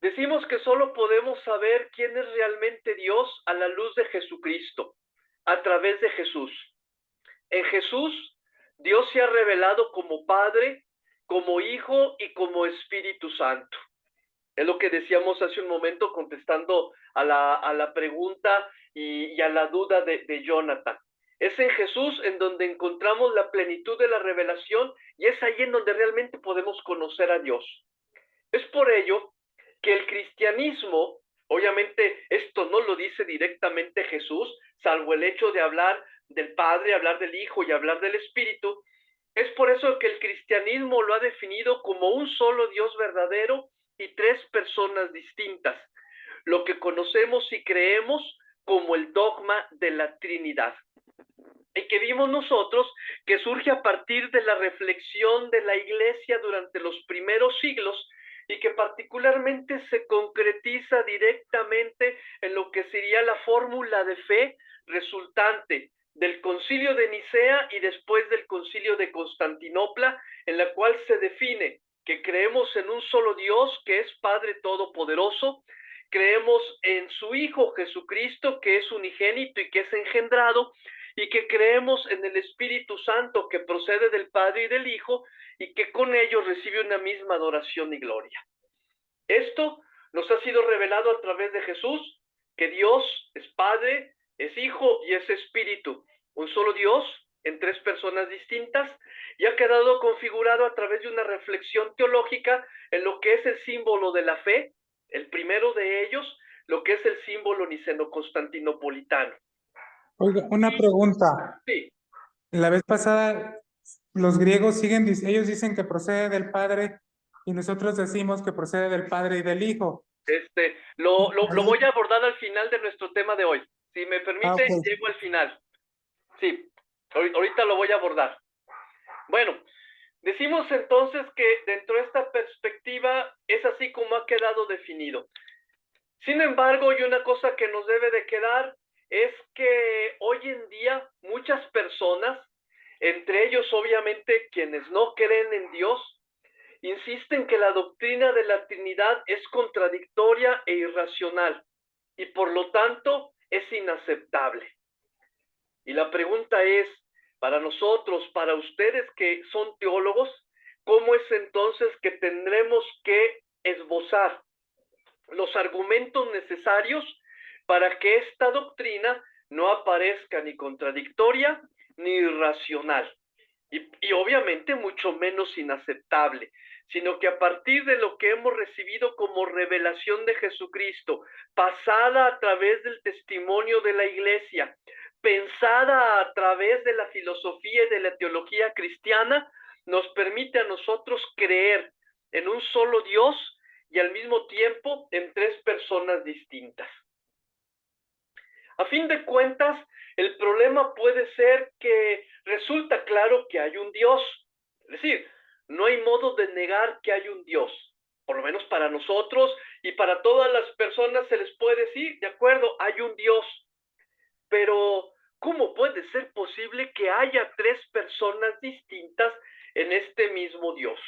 Decimos que solo podemos saber quién es realmente Dios a la luz de Jesucristo, a través de Jesús. En Jesús, Dios se ha revelado como Padre, como Hijo y como Espíritu Santo. Es lo que decíamos hace un momento contestando a la pregunta y a la duda de Jonathan. Es en Jesús en donde encontramos la plenitud de la revelación y es ahí en donde realmente podemos conocer a Dios. Es por ello que el cristianismo, obviamente esto no lo dice directamente Jesús, salvo el hecho de hablar del Padre, hablar del Hijo y hablar del Espíritu, es por eso que el cristianismo lo ha definido como un solo Dios verdadero y tres personas distintas, lo que conocemos y creemos como el dogma de la Trinidad. Y que vimos nosotros que surge a partir de la reflexión de la Iglesia durante los primeros siglos y que particularmente se concretiza directamente en lo que sería la fórmula de fe resultante del Concilio de Nicea y después del Concilio de Constantinopla, en la cual se define que creemos en un solo Dios que es Padre Todopoderoso, creemos en su Hijo Jesucristo que es unigénito y que es engendrado, y que creemos en el Espíritu Santo que procede del Padre y del Hijo y que con ellos recibe una misma adoración y gloria. Esto nos ha sido revelado a través de Jesús, que Dios es Padre, es Hijo y es Espíritu, un solo Dios en tres personas distintas, y ha quedado configurado a través de una reflexión teológica en lo que es el símbolo de la fe, el primero de ellos, lo que es el símbolo niceno-constantinopolitano. Oiga, una pregunta. Sí, La vez pasada, los griegos ellos dicen que procede del Padre y nosotros decimos que procede del Padre y del Hijo. lo Ahí- voy a abordar al final de nuestro tema de hoy. Si me ok. permite, llego al final. Sí, ahorita lo voy a abordar. Bueno, decimos entonces que dentro de esta perspectiva es así como ha quedado definido. Sin embargo, y una cosa que nos debe de quedar es que hoy en día muchas personas, entre ellos obviamente quienes no creen en Dios, insisten que la doctrina de la Trinidad es contradictoria e irracional y por lo tanto es inaceptable. Y la pregunta es, para nosotros, para ustedes que son teólogos, ¿cómo es entonces que tendremos que esbozar los argumentos necesarios para que esta doctrina no aparezca ni contradictoria ni irracional? Y obviamente mucho menos inaceptable, sino que a partir de lo que hemos recibido como revelación de Jesucristo, pasada a través del testimonio de la Iglesia, pensada a través de la filosofía y de la teología cristiana, nos permite a nosotros creer en un solo Dios y al mismo tiempo en tres personas distintas. A fin de cuentas, el problema puede ser que resulta claro que hay un Dios. Es decir, no hay modo de negar que hay un Dios. Por lo menos para nosotros y para todas las personas se les puede decir, de acuerdo, hay un Dios. Pero, ¿cómo puede ser posible que haya tres personas distintas en este mismo Dios?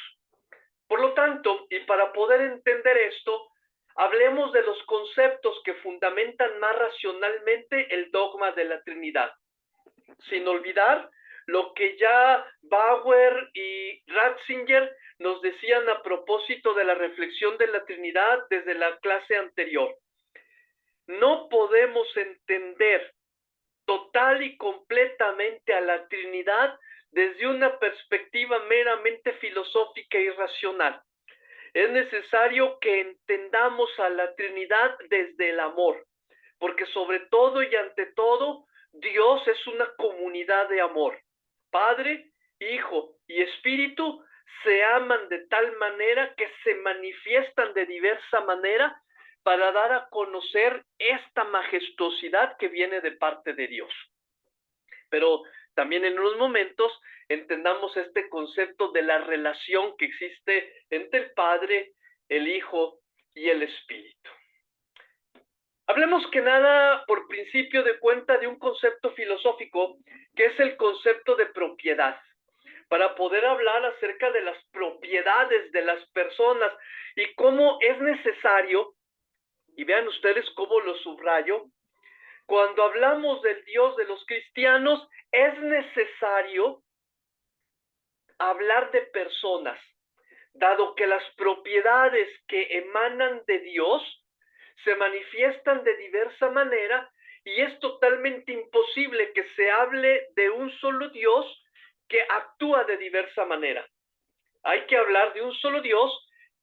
Por lo tanto, y para poder entender esto, hablemos de los conceptos que fundamentan más racionalmente el dogma de la Trinidad, sin olvidar lo que ya Bauer y Ratzinger nos decían a propósito de la reflexión de la Trinidad desde la clase anterior. No podemos entender total y completamente a la Trinidad desde una perspectiva meramente filosófica y racional. Es necesario que entendamos a la Trinidad desde el amor, porque sobre todo y ante todo, Dios es una comunidad de amor. Padre, Hijo y Espíritu se aman de tal manera que se manifiestan de diversa manera para dar a conocer esta majestuosidad que viene de parte de Dios. Pero también en unos momentos entendamos este concepto de la relación que existe entre el Padre, el Hijo y el Espíritu. Hablemos que nada por principio de cuenta de un concepto filosófico que es el concepto de propiedad. para poder hablar acerca de las propiedades de las personas y cómo es necesario, y vean ustedes cómo lo subrayo, cuando hablamos del Dios de los cristianos, es necesario hablar de personas, dado que las propiedades que emanan de Dios se manifiestan de diversa manera y es totalmente imposible que se hable de un solo Dios que actúa de diversa manera. Hay que hablar de un solo Dios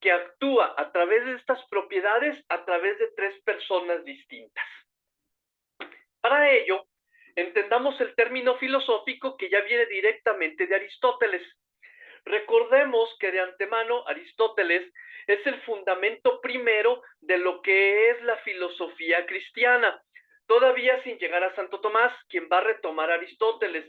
que actúa a través de estas propiedades, a través de tres personas distintas. Para ello, entendamos el término filosófico que ya viene directamente de Aristóteles. Recordemos que de antemano Aristóteles es el fundamento primero de lo que es la filosofía cristiana, todavía sin llegar a Santo Tomás, quien va a retomar a Aristóteles.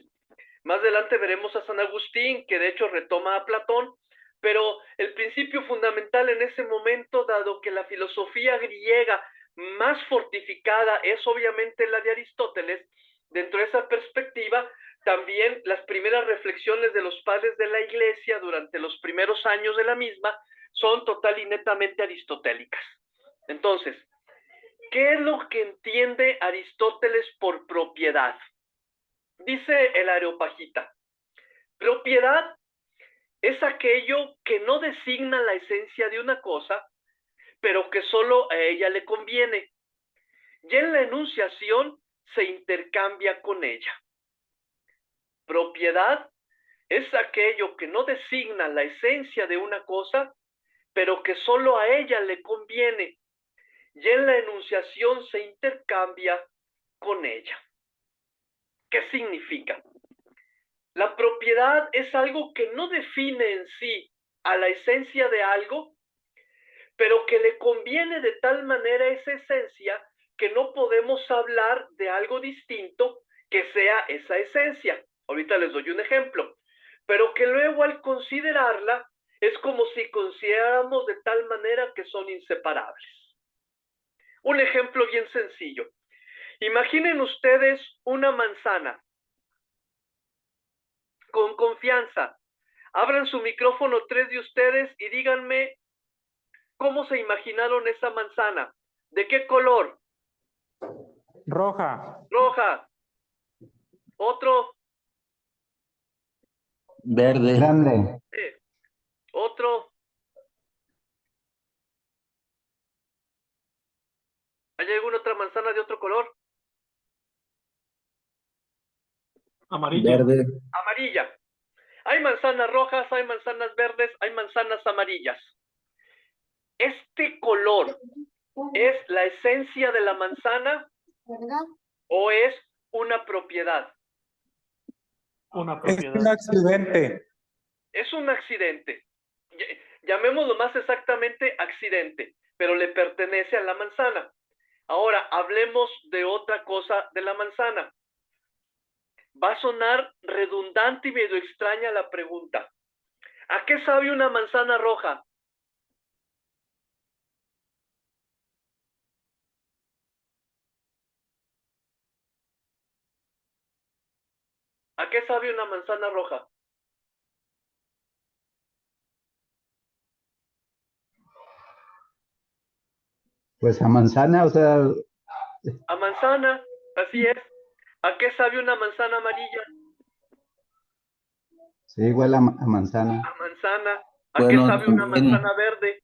Más adelante veremos a San Agustín, que de hecho retoma a Platón, pero el principio fundamental en ese momento, dado que la filosofía griega más fortificada es obviamente la de Aristóteles, dentro de esa perspectiva, también las primeras reflexiones de los padres de la Iglesia durante los primeros años de la misma son total y netamente aristotélicas. Entonces, ¿qué es lo que entiende Aristóteles por propiedad? Dice el Areopagita, propiedad es aquello que no designa la esencia de una cosa, pero que solo a ella le conviene. Y en la enunciación se intercambia con ella. Propiedad es aquello que no designa la esencia de una cosa, pero que solo a ella le conviene. Y en la enunciación se intercambia con ella. ¿Qué significa? La propiedad es algo que no define en sí a la esencia de algo, pero que le conviene de tal manera esa esencia que no podemos hablar de algo distinto que sea esa esencia. Ahorita les doy un ejemplo, pero que luego al considerarla es como si consideráramos de tal manera que son inseparables. Un ejemplo bien sencillo. Imaginen ustedes una manzana. Con confianza, abran su micrófono tres de ustedes y díganme cómo se imaginaron esa manzana. ¿De qué color? Roja. Roja. Otro. Verde. Grande. Otro. ¿Hay alguna otra manzana de otro color? Amarilla. Verde. Amarilla. Hay manzanas rojas, hay manzanas verdes, hay manzanas amarillas. ¿Este color es la esencia de la manzana o es una propiedad? Una propiedad. Es un accidente. Es un accidente. Llamémoslo más exactamente accidente, pero le pertenece a la manzana. Ahora, hablemos de otra cosa de la manzana. Va a sonar redundante y medio extraña la pregunta. ¿A qué sabe una manzana roja? ¿A qué sabe una manzana roja? Pues a manzana, o sea, A manzana, así es. ¿A qué sabe una manzana amarilla? sí, igual a manzana. A manzana. ¿A qué Bueno, sabe una manzana verde?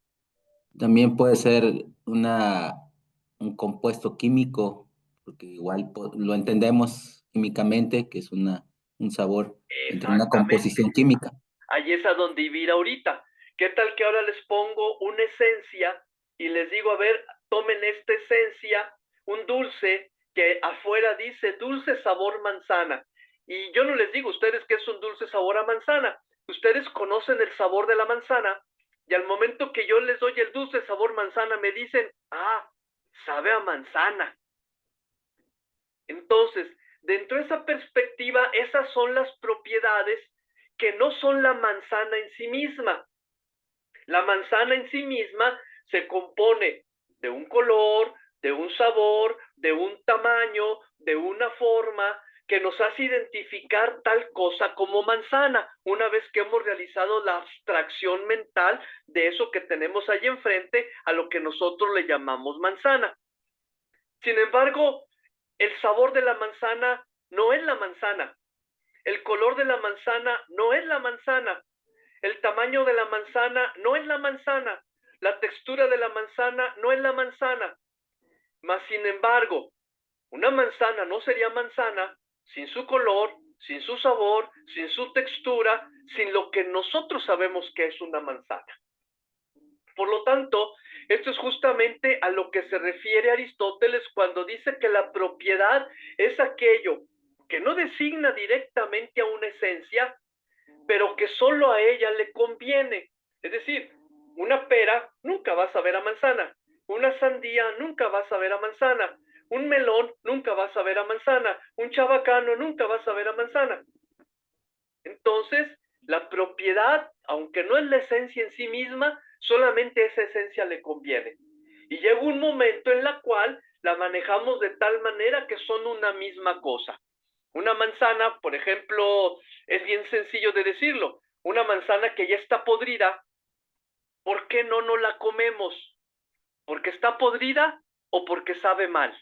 también puede ser un compuesto químico, porque igual lo entendemos químicamente, que es un sabor entre una composición química. Ahí es a donde iba a ir ahorita. ¿Qué tal que ahora les pongo una esencia y les digo, a ver, tomen esta esencia, un dulce que afuera dice dulce sabor manzana? Y yo no les digo a ustedes que es un dulce sabor a manzana. Ustedes conocen el sabor de la manzana y al momento que yo les doy el dulce sabor manzana me dicen, ah, sabe a manzana. Entonces, dentro de esa perspectiva, esas son las propiedades que no son la manzana en sí misma. La manzana en sí misma se compone de un color, de un sabor, de un tamaño, de una forma, que nos hace identificar tal cosa como manzana, una vez que hemos realizado la abstracción mental de eso que tenemos ahí enfrente a lo que nosotros le llamamos manzana. Sin embargo, el sabor de la manzana no es la manzana, el color de la manzana no es la manzana, el tamaño de la manzana no es la manzana, la textura de la manzana no es la manzana. Mas, sin embargo, una manzana no sería manzana sin su color, sin su sabor, sin su textura, sin lo que nosotros sabemos que es una manzana. Por lo tanto, esto es justamente a lo que se refiere Aristóteles cuando dice que la propiedad es aquello que no designa directamente a una esencia, pero que solo a ella le conviene. Es decir, una pera nunca va a saber a manzana, una sandía nunca va a saber a manzana, un melón nunca va a saber a manzana, un chabacano nunca va a saber a manzana. Entonces, la propiedad, aunque no es la esencia en sí misma, solamente esa esencia le conviene. Y llega un momento en la cual la manejamos de tal manera que son una misma cosa. Una manzana, por ejemplo, es bien sencillo de decirlo, una manzana que ya está podrida, ¿por qué no la comemos? ¿Porque está podrida o porque sabe mal?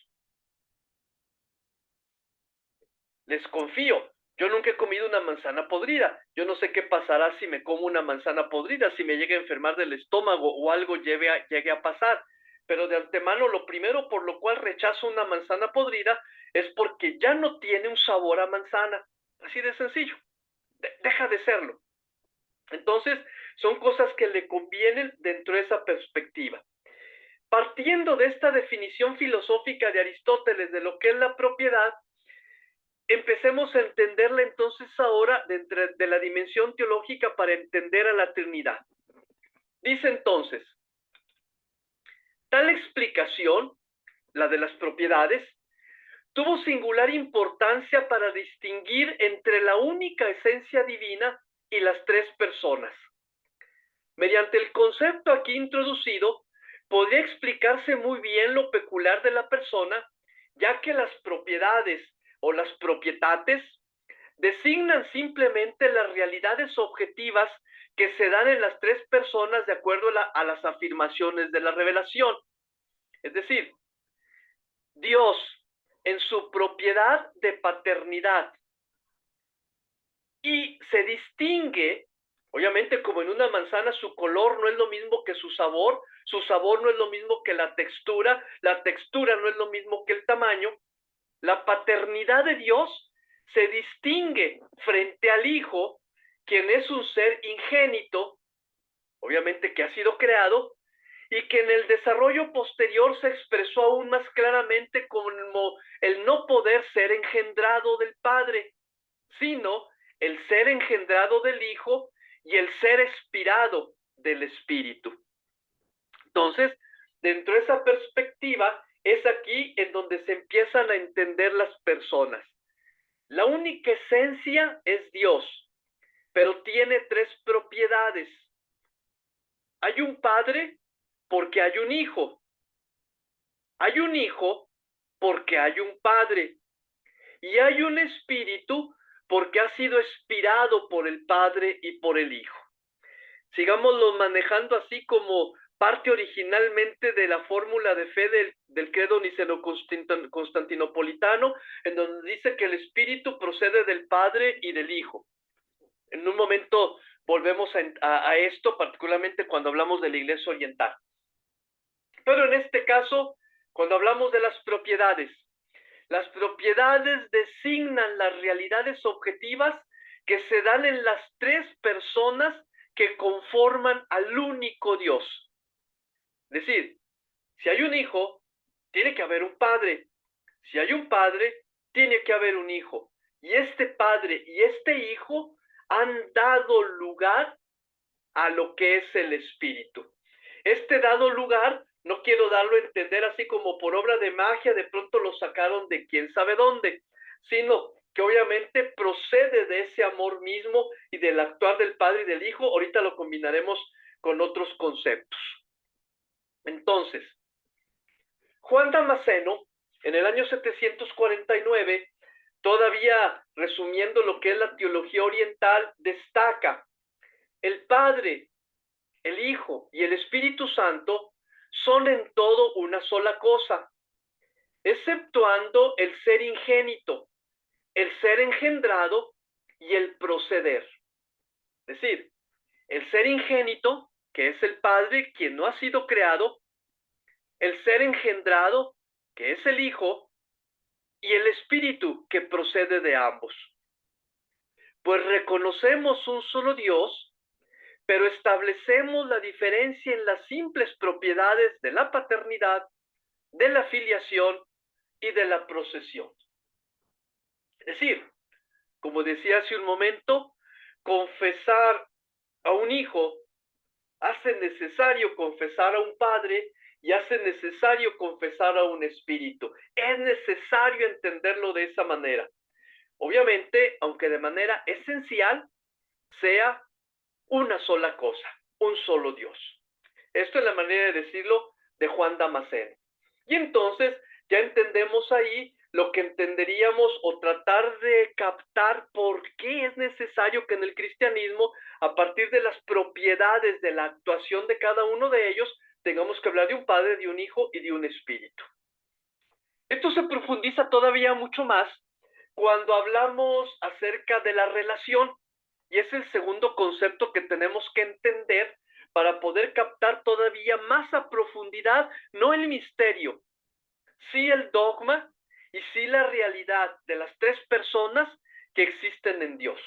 Les confío, yo nunca he comido una manzana podrida. Yo no sé qué pasará si me como una manzana podrida, si me llega a enfermar del estómago o algo llegue a pasar. Pero de antemano, lo primero por lo cual rechazo una manzana podrida es porque ya no tiene un sabor a manzana. Así de sencillo. Deja de serlo. Entonces, son cosas que le convienen dentro de esa perspectiva. Partiendo de esta definición filosófica de Aristóteles de lo que es la propiedad, empecemos a entenderla entonces ahora dentro de la dimensión teológica para entender a la Trinidad. Dice entonces, tal explicación, la de las propiedades, tuvo singular importancia para distinguir entre la única esencia divina y las tres personas. Mediante el concepto aquí introducido, podría explicarse muy bien lo peculiar de la persona, ya que las propiedades o las propietates designan simplemente las realidades objetivas que se dan en las tres personas de acuerdo a las afirmaciones de la revelación. Es decir, Dios en su propiedad de paternidad y se distingue, obviamente como en una manzana su color no es lo mismo que su sabor no es lo mismo que la textura no es lo mismo que el tamaño. La paternidad de Dios se distingue frente al Hijo, quien es un ser ingénito, obviamente que ha sido creado, y que en el desarrollo posterior se expresó aún más claramente como el no poder ser engendrado del Padre, sino el ser engendrado del Hijo y el ser expirado del Espíritu. Entonces, dentro de esa perspectiva, es aquí en donde se empiezan a entender las personas. La única esencia es Dios, pero tiene tres propiedades. Hay un Padre porque hay un Hijo. Hay un Hijo porque hay un Padre. Y hay un Espíritu porque ha sido expirado por el Padre y por el Hijo. Sigámoslo manejando así como parte originalmente de la fórmula de fe del credo niceno-constantinopolitano, en donde dice que el Espíritu procede del Padre y del Hijo. En un momento volvemos a esto, particularmente cuando hablamos de la Iglesia Oriental. Pero en este caso, cuando hablamos de las propiedades designan las realidades objetivas que se dan en las tres personas que conforman al único Dios. Es decir, si hay un Hijo, tiene que haber un Padre. Si hay un Padre, tiene que haber un Hijo. Y este Padre y este Hijo han dado lugar a lo que es el Espíritu. Este dado lugar, no quiero darlo a entender así como por obra de magia, de pronto lo sacaron de quién sabe dónde, sino que obviamente procede de ese amor mismo y del actuar del Padre y del Hijo. Ahorita lo combinaremos con otros conceptos. Entonces, Juan Damasceno, en el año 749, todavía resumiendo lo que es la teología oriental, destaca el Padre, el Hijo y el Espíritu Santo son en todo una sola cosa, exceptuando el ser ingénito, el ser engendrado y el proceder. Es decir, el ser ingénito, que es el Padre, quien no ha sido creado, el ser engendrado, que es el Hijo, y el Espíritu, que procede de ambos. Pues reconocemos un solo Dios, pero establecemos la diferencia en las simples propiedades de la paternidad, de la filiación y de la procesión. Es decir, como decía hace un momento, confesar a un hijo hace necesario confesar a un padre y hace necesario confesar a un espíritu. Es necesario entenderlo de esa manera. Obviamente, aunque de manera esencial, sea una sola cosa, un solo Dios. Esto es la manera de decirlo de Juan Damasceno. Y entonces ya entendemos ahí lo que entenderíamos o tratar de captar por qué es necesario que en el cristianismo, a partir de las propiedades de la actuación de cada uno de ellos, tengamos que hablar de un Padre, de un Hijo y de un Espíritu. Esto se profundiza todavía mucho más cuando hablamos acerca de la relación, y es el segundo concepto que tenemos que entender para poder captar todavía más a profundidad, no el misterio, sí el dogma y sí la realidad de las tres personas que existen en Dios.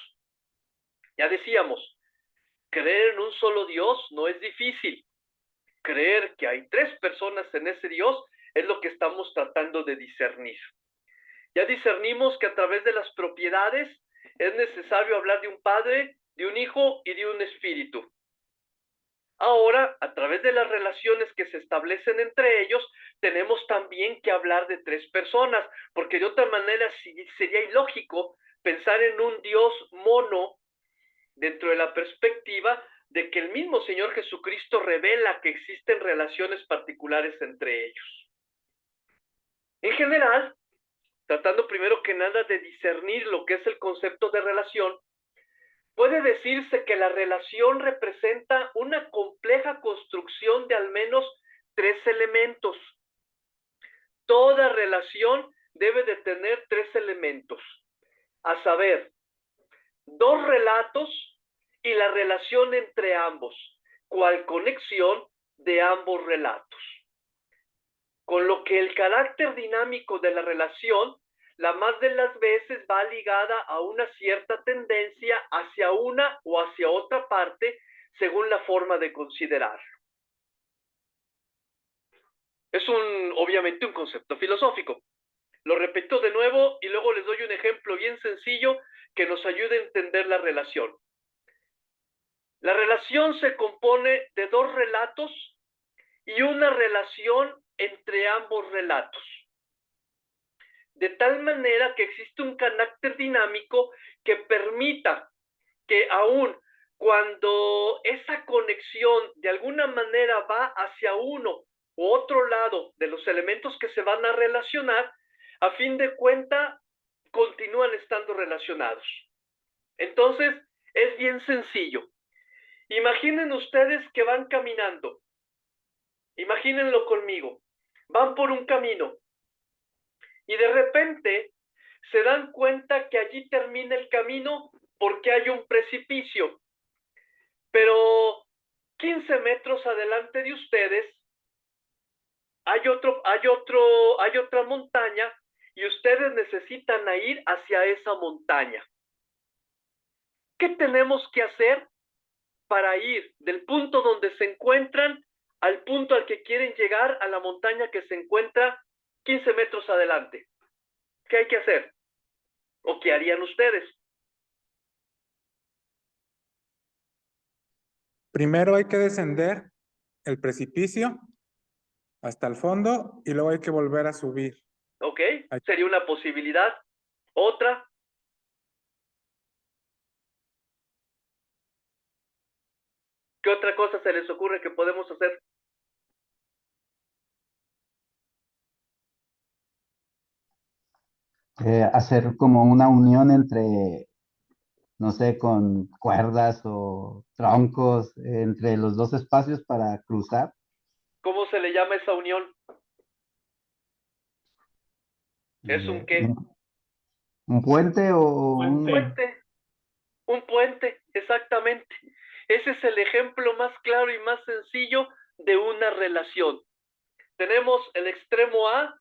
Ya decíamos, creer en un solo Dios no es difícil. Creer que hay tres personas en ese Dios es lo que estamos tratando de discernir. Ya discernimos que a través de las propiedades es necesario hablar de un Padre, de un Hijo y de un Espíritu. Ahora, a través de las relaciones que se establecen entre ellos, tenemos también que hablar de tres personas, porque de otra manera sería ilógico pensar en un Dios mono dentro de la perspectiva de que el mismo Señor Jesucristo revela que existen relaciones particulares entre ellos. En general, tratando primero que nada de discernir lo que es el concepto de relación, puede decirse que la relación representa una compleja construcción de al menos tres elementos. Toda relación debe de tener tres elementos, a saber, dos relatos y la relación entre ambos, cual conexión de ambos relatos. Con lo que el carácter dinámico de la relación, la más de las veces va ligada a una cierta tendencia hacia una o hacia otra parte, según la forma de considerarlo. Es obviamente un concepto filosófico. Lo repito de nuevo y luego les doy un ejemplo bien sencillo que nos ayude a entender la relación. La relación se compone de dos relatos y una relación entre ambos relatos. De tal manera que existe un carácter dinámico que permita que aún cuando esa conexión de alguna manera va hacia uno u otro lado de los elementos que se van a relacionar, a fin de cuentas continúan estando relacionados. Entonces, es bien sencillo. Imaginen ustedes que van caminando. Imagínenlo conmigo. Van por un camino y de repente se dan cuenta que allí termina el camino porque hay un precipicio. Pero 15 metros adelante de ustedes hay otra montaña y ustedes necesitan ir hacia esa montaña. ¿Qué tenemos que hacer para ir del punto donde se encuentran al punto al que quieren llegar, a la montaña que se encuentra 15 metros adelante? ¿Qué hay que hacer? ¿O qué harían ustedes? Primero hay que descender el precipicio hasta el fondo y luego hay que volver a subir. ¿Ok? Sería una posibilidad. Otra. ¿Qué otra cosa se les ocurre que podemos hacer? hacer como una unión entre, no sé, con cuerdas o troncos entre los dos espacios para cruzar. ¿Cómo se le llama esa unión? ¿Es un qué? Un puente o Un puente. Un puente, exactamente. Ese es el ejemplo más claro y más sencillo de una relación. Tenemos el extremo A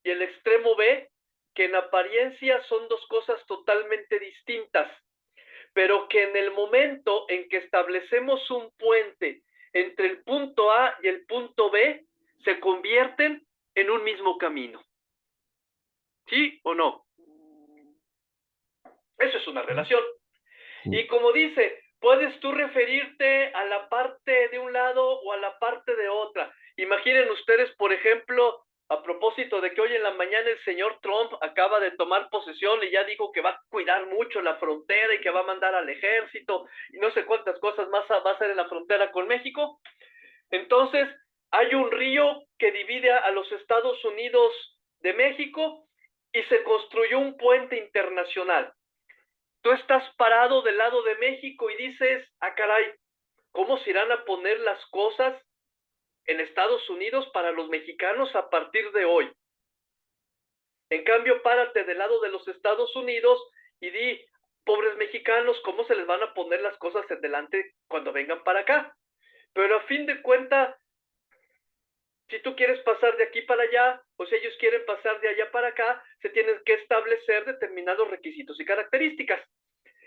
y el extremo B, que en apariencia son dos cosas totalmente distintas, pero que en el momento en que establecemos un puente entre el punto A y el punto B, se convierten en un mismo camino. ¿Sí o no? Eso es una relación. Y como dice, puedes tú referirte a la parte de un lado o a la parte de otra. Imaginen ustedes, por ejemplo, a propósito de que hoy en la mañana el señor Trump acaba de tomar posesión y ya dijo que va a cuidar mucho la frontera y que va a mandar al ejército y no sé cuántas cosas más va a hacer en la frontera con México. Entonces, hay un río que divide a los Estados Unidos de México y se construyó un puente internacional. Tú estás parado del lado de México y dices, ah, caray, ¿cómo se irán a poner las cosas en Estados Unidos para los mexicanos a partir de hoy? En cambio, párate del lado de los Estados Unidos y di, pobres mexicanos, ¿cómo se les van a poner las cosas en delante cuando vengan para acá? Pero a fin de cuentas, si tú quieres pasar de aquí para allá, o si ellos quieren pasar de allá para acá, se tienen que establecer determinados requisitos y características.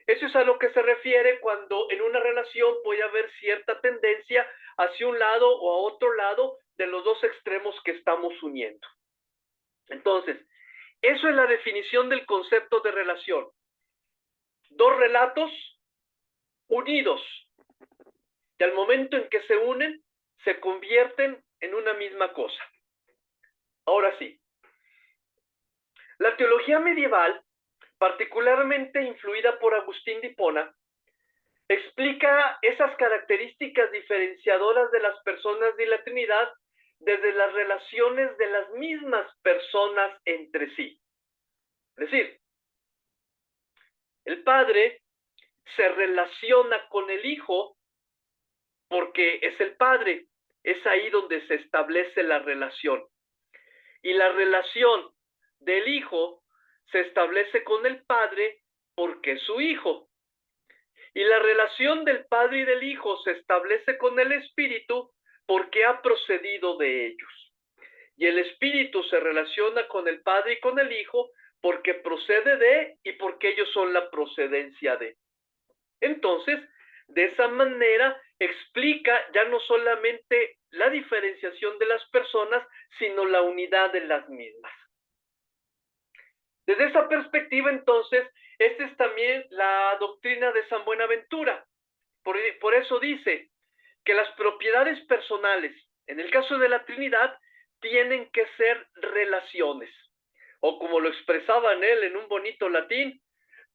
Eso es a lo que se refiere cuando en una relación puede haber cierta tendencia hacia un lado o a otro lado de los dos extremos que estamos uniendo. Entonces, eso es la definición del concepto de relación. Dos relatos unidos, y al momento en que se unen, se convierten en una misma cosa. Ahora sí, la teología medieval, particularmente influida por Agustín de Hipona, explica esas características diferenciadoras de las personas de la Trinidad desde las relaciones de las mismas personas entre sí. Es decir, el Padre se relaciona con el Hijo porque es el Padre. Es ahí donde se establece la relación. Y la relación del Hijo se establece con el Padre porque es su Hijo. Y la relación del Padre y del Hijo se establece con el Espíritu porque ha procedido de ellos. Y el Espíritu se relaciona con el Padre y con el Hijo porque procede de y porque ellos son la procedencia de. Entonces, de esa manera explica ya no solamente la diferenciación de las personas, sino la unidad de las mismas. Desde esa perspectiva, entonces, esta es también la doctrina de San Buenaventura. Por eso dice que las propiedades personales, en el caso de la Trinidad, tienen que ser relaciones. O como lo expresaba en él en un bonito latín,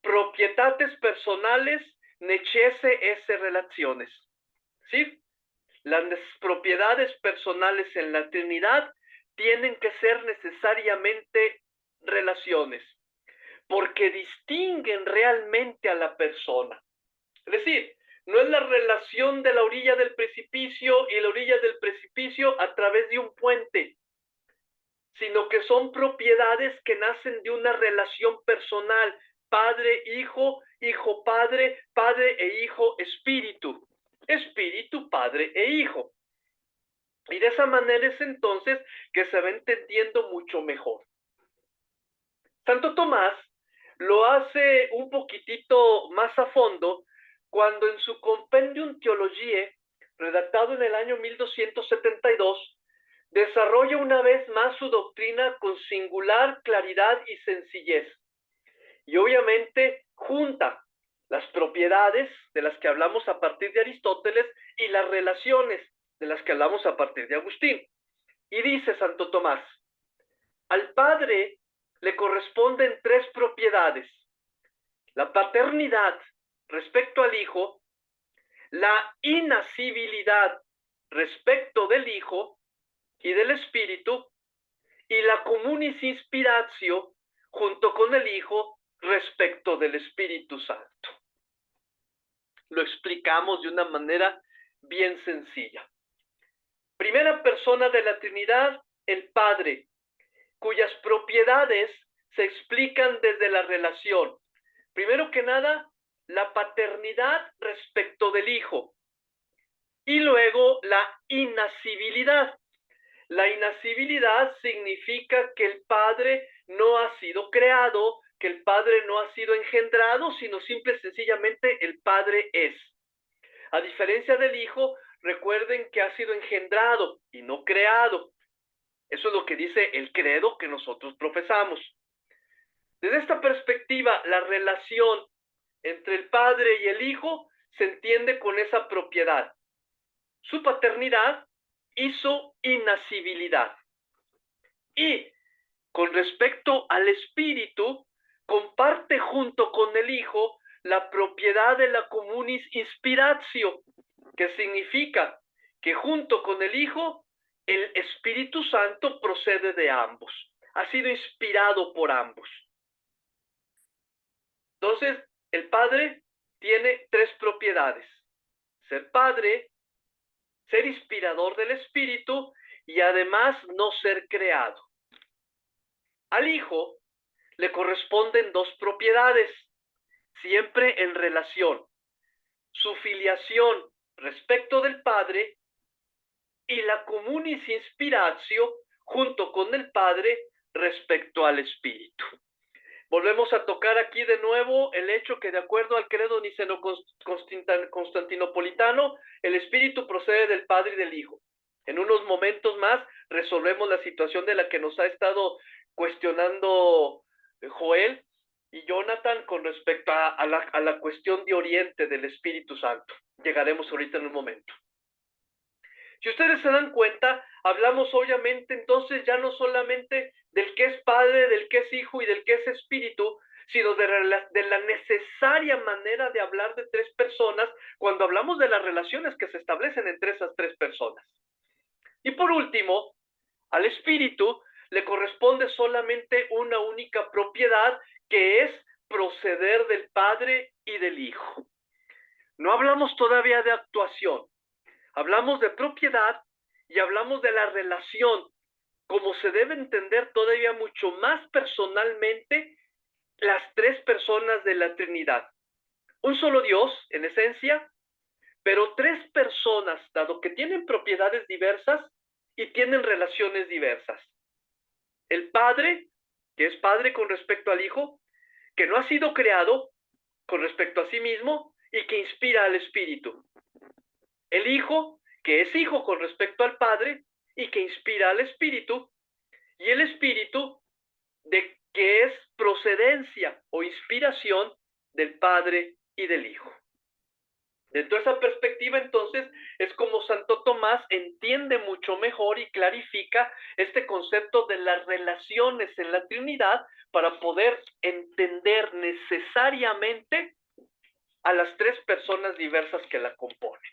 propietates personales necesse esse relaciones. ¿Sí? Las propiedades personales en la Trinidad tienen que ser necesariamente relaciones, porque distinguen realmente a la persona. Es decir, no es la relación de la orilla del precipicio y la orilla del precipicio a través de un puente, sino que son propiedades que nacen de una relación personal, padre, hijo, hijo, padre, padre e hijo, espíritu, espíritu, padre e hijo. Y de esa manera es entonces que se va entendiendo mucho mejor. Santo Tomás lo hace un poquitito más a fondo cuando en su Compendium Theologiae, redactado en el año 1272, desarrolla una vez más su doctrina con singular claridad y sencillez. Y obviamente junta las propiedades de las que hablamos a partir de Aristóteles y las relaciones de las que hablamos a partir de Agustín. Y dice Santo Tomás, al Padre le corresponden tres propiedades: la paternidad respecto al Hijo, la inascibilidad respecto del Hijo y del Espíritu, y la communis inspiratio junto con el Hijo respecto del Espíritu Santo. Lo explicamos de una manera bien sencilla. Primera persona de la Trinidad, el Padre, cuyas propiedades se explican desde la relación. Primero que nada, la paternidad respecto del Hijo. Y luego la inascibilidad. La inascibilidad significa que el Padre no ha sido creado, que el Padre no ha sido engendrado, sino simple y sencillamente el Padre es. A diferencia del Hijo, recuerden que ha sido engendrado y no creado. Eso es lo que dice el credo que nosotros profesamos. Desde esta perspectiva, la relación entre el Padre y el Hijo se entiende con esa propiedad. Su paternidad y su inascibilidad. Y con respecto al Espíritu, comparte junto con el Hijo la propiedad de la communis inspiratio, que significa que junto con el Hijo, el Espíritu Santo procede de ambos, ha sido inspirado por ambos. Entonces, el Padre tiene tres propiedades: ser Padre, ser inspirador del Espíritu y además no ser creado. Al Hijo le corresponden dos propiedades, siempre en relación: su filiación respecto del Padre y la communis inspiratio junto con el Padre respecto al Espíritu. Volvemos a tocar aquí de nuevo el hecho que de acuerdo al credo niceno-constantinopolitano, el Espíritu procede del Padre y del Hijo. En unos momentos más resolvemos la situación de la que nos ha estado cuestionando Joel y Jonathan con respecto a la cuestión de Oriente del Espíritu Santo. Llegaremos ahorita en un momento. Si ustedes se dan cuenta, hablamos obviamente entonces ya no solamente del que es Padre, del que es Hijo y del que es Espíritu, sino de la necesaria manera de hablar de tres personas cuando hablamos de las relaciones que se establecen entre esas tres personas. Y por último, al Espíritu le corresponde solamente una única propiedad, que es proceder del Padre y del Hijo. No hablamos todavía de actuación. Hablamos de propiedad y hablamos de la relación, como se debe entender todavía mucho más personalmente las tres personas de la Trinidad. Un solo Dios, en esencia, pero tres personas, dado que tienen propiedades diversas y tienen relaciones diversas. El Padre, que es Padre con respecto al Hijo, que no ha sido creado con respecto a sí mismo y que inspira al Espíritu. El Hijo, que es Hijo con respecto al Padre y que inspira al Espíritu, y el Espíritu, que es procedencia o inspiración del Padre y del Hijo. Dentro de esa perspectiva, entonces, es como Santo Tomás entiende mucho mejor y clarifica este concepto de las relaciones en la Trinidad para poder entender necesariamente a las tres personas diversas que la componen.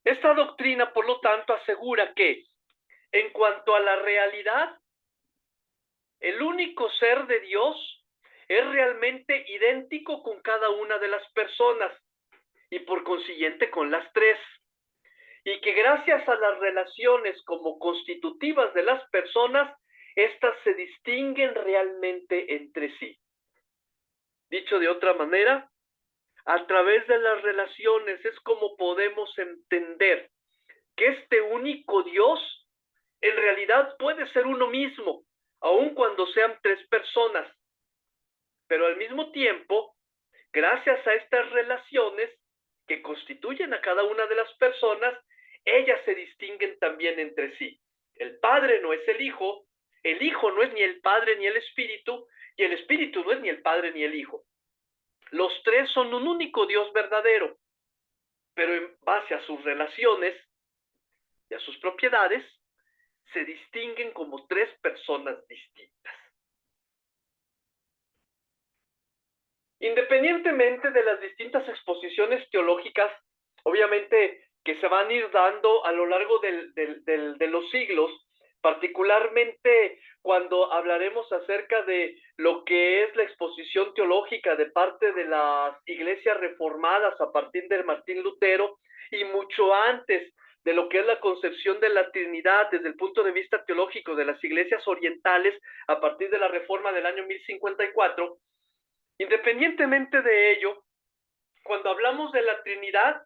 Esta doctrina, por lo tanto, asegura que, en cuanto a la realidad, el único ser de Dios es realmente idéntico con cada una de las personas y por consiguiente con las tres. Y que gracias a las relaciones como constitutivas de las personas, éstas se distinguen realmente entre sí. Dicho de otra manera, a través de las relaciones es como podemos entender que este único Dios en realidad puede ser uno mismo, aun cuando sean tres personas. Pero al mismo tiempo, gracias a estas relaciones que constituyen a cada una de las personas, ellas se distinguen también entre sí. El Padre no es el Hijo no es ni el Padre ni el Espíritu, y el Espíritu no es ni el Padre ni el Hijo. Los tres son un único Dios verdadero, pero en base a sus relaciones y a sus propiedades, se distinguen como tres personas distintas. Independientemente de las distintas exposiciones teológicas, obviamente que se van a ir dando a lo largo de los siglos, particularmente cuando hablaremos acerca de lo que es la exposición teológica de parte de las iglesias reformadas a partir de Martín Lutero y mucho antes de lo que es la concepción de la Trinidad desde el punto de vista teológico de las iglesias orientales a partir de la Reforma del año 1054, independientemente de ello, cuando hablamos de la Trinidad,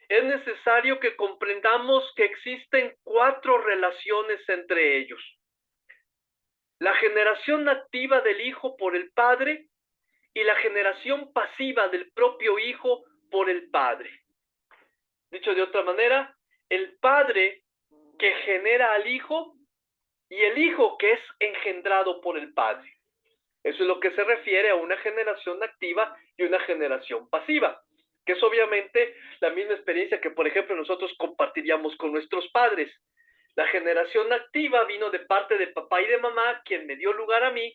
es necesario que comprendamos que existen 4 relaciones entre ellos. La generación activa del Hijo por el Padre y la generación pasiva del propio Hijo por el Padre. Dicho de otra manera, el Padre que genera al Hijo y el Hijo que es engendrado por el Padre. Eso es lo que se refiere a una generación activa y una generación pasiva, que es obviamente la misma experiencia que, por ejemplo, nosotros compartiríamos con nuestros padres. La generación activa vino de parte de papá y de mamá, quien me dio lugar a mí,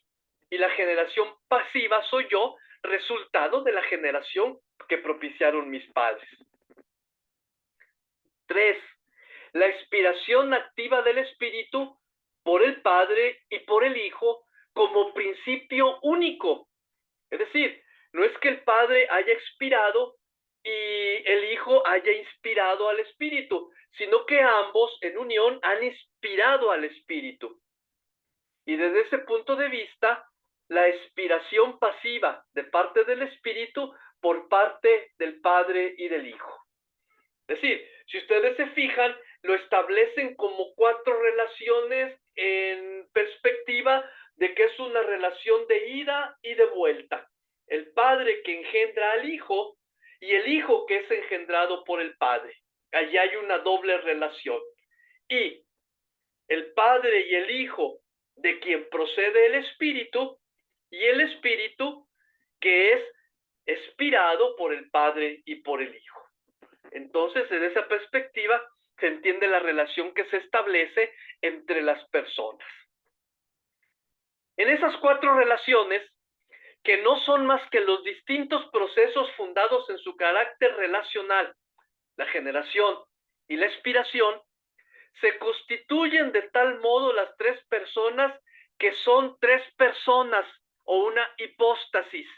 y la generación pasiva soy yo, resultado de la generación que propiciaron mis padres. 3. La inspiración activa del Espíritu por el Padre y por el Hijo como principio único. Es decir, no es que el Padre haya expirado y el Hijo haya inspirado al Espíritu, sino que ambos en unión han inspirado al Espíritu. Y desde ese punto de vista, la inspiración pasiva de parte del Espíritu por parte del Padre y del Hijo. Es decir, si ustedes se fijan, lo establecen como 4 relaciones en perspectiva de que es una relación de ida y de vuelta. El Padre que engendra al Hijo y el Hijo que es engendrado por el Padre. Allí hay una doble relación. Y el Padre y el Hijo de quien procede el Espíritu y el Espíritu que es inspirado por el Padre y por el Hijo. Entonces, desde esa perspectiva, se entiende la relación que se establece entre las personas. En esas 4 relaciones, que no son más que los distintos procesos fundados en su carácter relacional, la generación y la inspiración, se constituyen de tal modo las 3 personas que son 3 personas o una hipóstasis.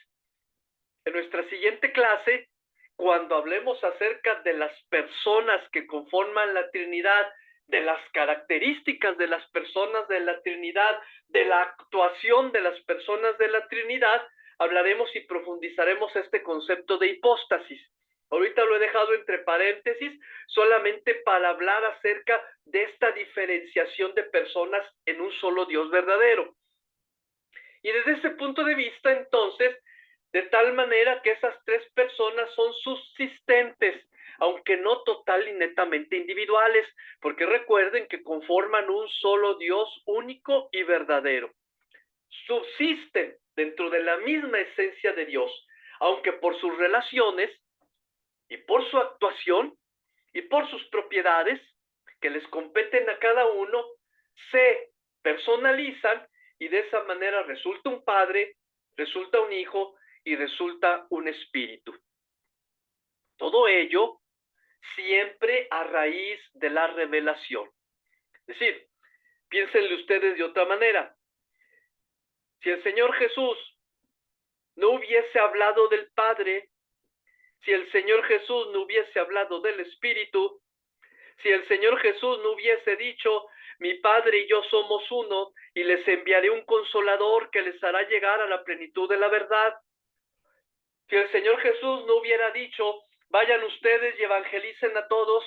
En nuestra siguiente clase, cuando hablemos acerca de las personas que conforman la Trinidad, de las características de las personas de la Trinidad, de la actuación de las personas de la Trinidad, hablaremos y profundizaremos este concepto de hipóstasis. Ahorita lo he dejado entre paréntesis solamente para hablar acerca de esta diferenciación de personas en un solo Dios verdadero. Y desde ese punto de vista, entonces, de tal manera que esas 3 personas son subsistentes, aunque no total y netamente individuales, porque recuerden que conforman un solo Dios único y verdadero. Subsisten dentro de la misma esencia de Dios, aunque por sus relaciones y por su actuación y por sus propiedades que les competen a cada uno, se personalizan y de esa manera resulta un Padre, resulta un Hijo y resulta un Espíritu. Todo ello siempre a raíz de la revelación. Es decir, piénsenle ustedes de otra manera. Si el Señor Jesús no hubiese hablado del Padre, si el Señor Jesús no hubiese hablado del Espíritu, si el Señor Jesús no hubiese dicho, mi Padre y yo somos uno, y les enviaré un consolador que les hará llegar a la plenitud de la verdad. Si el Señor Jesús no hubiera dicho, vayan ustedes y evangelicen a todos,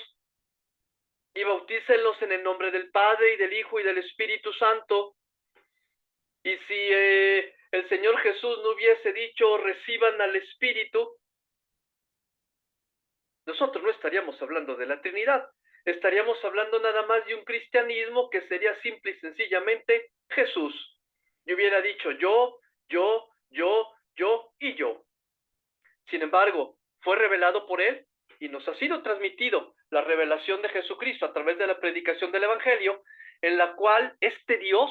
y bautícenlos en el nombre del Padre, y del Hijo, y del Espíritu Santo. Y si el Señor Jesús no hubiese dicho, reciban al Espíritu, nosotros no estaríamos hablando de la Trinidad. Estaríamos hablando nada más de un cristianismo que sería simple y sencillamente Jesús. Y hubiera dicho yo y yo. Sin embargo, fue revelado por Él y nos ha sido transmitido la revelación de Jesucristo a través de la predicación del Evangelio, en la cual este Dios